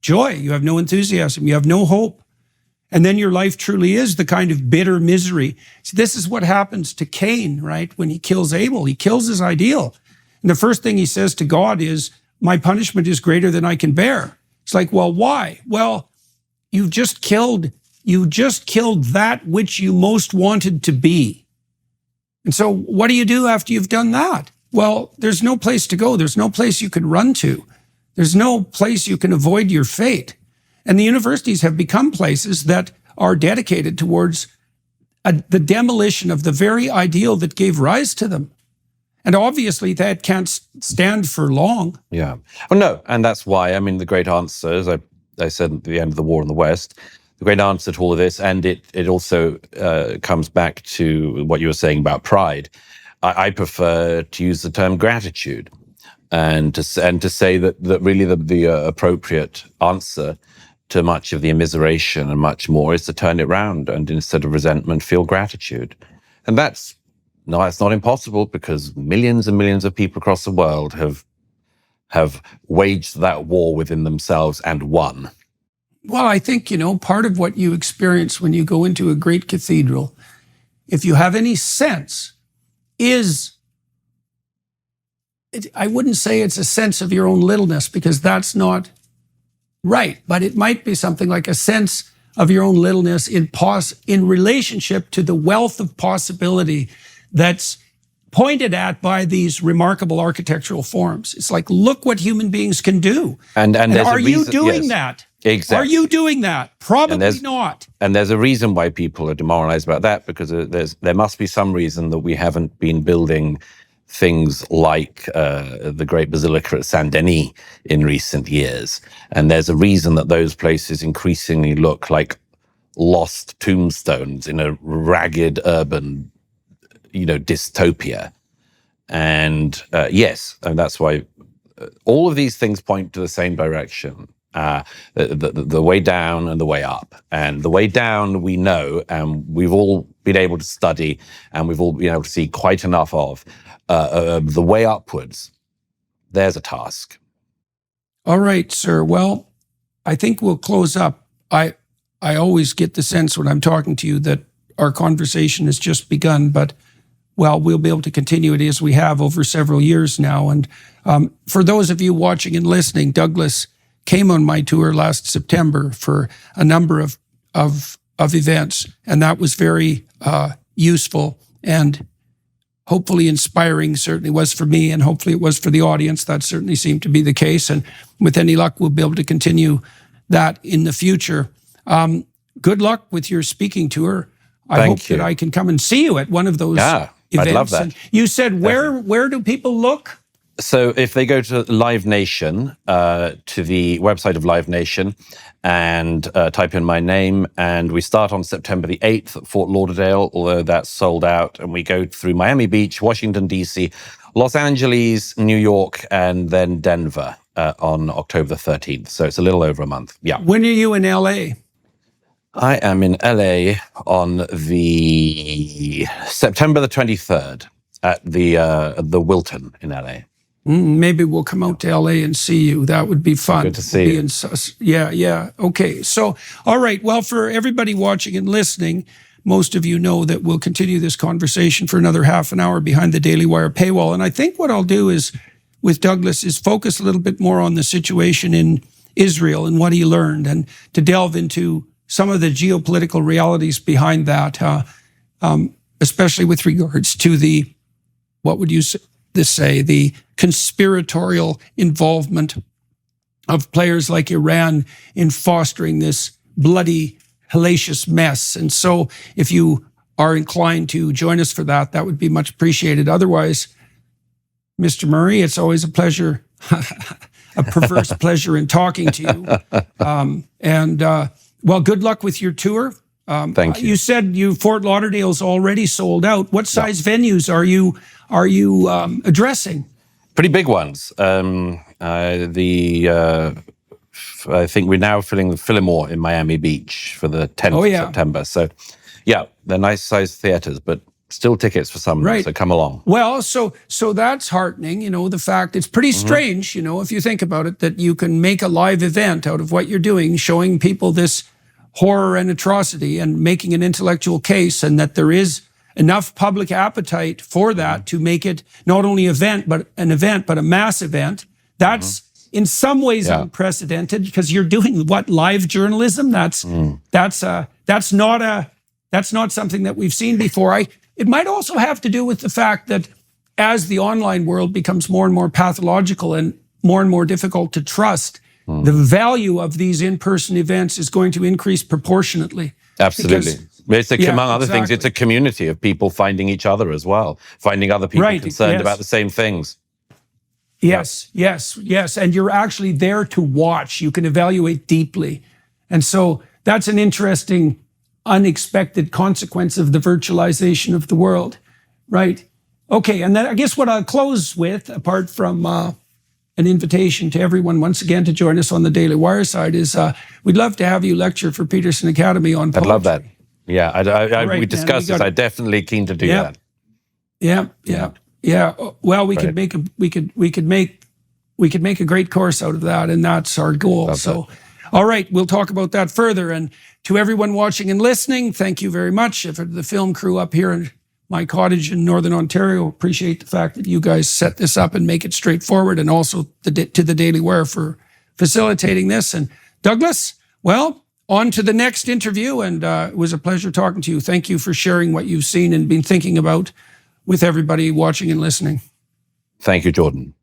joy, you have no enthusiasm, you have no hope. And then your life truly is the kind of bitter misery. So this is what happens to Cain, right? When he kills Abel, he kills his ideal. And the first thing he says to God is, my punishment is greater than I can bear. It's like, well, why? Well, you just killed that which you most wanted to be. And so what do you do after you've done that? Well, there's no place to go. There's no place you can run to. There's no place you can avoid your fate. And the universities have become places that are dedicated towards the demolition of the very ideal that gave rise to them. And obviously that can't stand for long. Yeah. Oh, no. And that's why, the great answer, as I said at the end of the war in the West, the great answer to all of this, and it also comes back to what you were saying about pride. I prefer to use the term gratitude, and to say that really the appropriate answer to much of the immiseration and much more is to turn it around, and instead of resentment, feel gratitude. And it's not impossible, because millions and millions of people across the world have waged that war within themselves and won. Well, I think, part of what you experience when you go into a great cathedral, if you have any sense, I wouldn't say it's a sense of your own littleness, because that's not right, but it might be something like a sense of your own littleness in relationship to the wealth of possibility that's pointed at by these remarkable architectural forms. It's like, look what human beings can do. And are you doing that? Exactly. Are you doing that? Probably not. And there's a reason why people are demoralized about that, because there must be some reason that we haven't been building things like the great basilica at Saint Denis in recent years. And there's a reason that those places increasingly look like lost tombstones in a ragged urban, dystopia. And yes, and that's why all of these things point to the same direction. The way down and the way up. And the way down, we know, and we've all been able to study, and we've all been able to see quite enough of. The way upwards, there's a task. All right, sir. Well, I think we'll close up. I always get the sense when I'm talking to you that our conversation has just begun, but well, we'll be able to continue it as we have over several years now. And for those of you watching and listening, Douglas came on my tour last September for a number of events, and that was very useful and hopefully inspiring. Certainly was for me, and hopefully it was for the audience. That certainly seemed to be the case, and with any luck, we'll be able to continue that in the future. Good luck with your speaking tour. I hope that I can come and see you at one of those events. I'd love that. And you said where do people look? So if they go to Live Nation, to the website of Live Nation, and type in my name, and we start on September the 8th at Fort Lauderdale, although that's sold out, and we go through Miami Beach, Washington, D.C., Los Angeles, New York, and then Denver on October the 13th. So it's a little over a month. Yeah. When are you in L.A.? I am in L.A. on the September the 23rd at the Wilton in L.A. Maybe we'll come out to LA and see you. That would be fun. Good to see you. Yeah. Okay. So, all right. Well, for everybody watching and listening, most of you know that we'll continue this conversation for another half an hour behind the Daily Wire paywall. And I think what I'll do is, with Douglas, is focus a little bit more on the situation in Israel and what he learned, and to delve into some of the geopolitical realities behind that, especially with regards to the, what would you say, the conspiratorial involvement of players like Iran in fostering this bloody, hellacious mess. And so if you are inclined to join us for that, that would be much appreciated. Otherwise, Mr. Murray, it's always a pleasure, a perverse pleasure in talking to you. Well, good luck with your tour. Thank you. You said Fort Lauderdale's already sold out. What size venues are you addressing? Pretty big ones. I think we're now filling the Fillmore in Miami Beach for the 10th of September. So, yeah, they're nice sized theaters, but still tickets for some. Right. So come along. Well, so that's heartening. The fact it's pretty strange. If you think about it, that you can make a live event out of what you're doing, showing people this horror and atrocity, and making an intellectual case, and that there is enough public appetite for that to make it not only an event, but a mass event. That's in some ways unprecedented, because you're doing live journalism. That's not something that we've seen before. It might also have to do with the fact that as the online world becomes more and more pathological and more difficult to trust, the value of these in-person events is going to increase proportionately. Absolutely. Among other things, it's a community of people finding each other as well, finding other people concerned about the same things. Yes. And you're actually there to watch. You can evaluate deeply. And so that's an interesting, unexpected consequence of the virtualization of the world, right? Okay, and then I guess what I'll close with, apart from an invitation to everyone once again to join us on the Daily Wire side, is we'd love to have you lecture for Peterson Academy on poetry. I'd love that. Yeah, we discussed this. I'm definitely keen to do that. Yeah. Well, we could make a great course out of that, and that's our goal. All right, we'll talk about that further. And to everyone watching and listening, thank you very much. For the film crew up here in my cottage in Northern Ontario, appreciate the fact that you guys set this up and make it straightforward, and also to the Daily Wire for facilitating this. And Douglas, well, on to the next interview, and it was a pleasure talking to you. Thank you for sharing what you've seen and been thinking about with everybody watching and listening. Thank you, Jordan.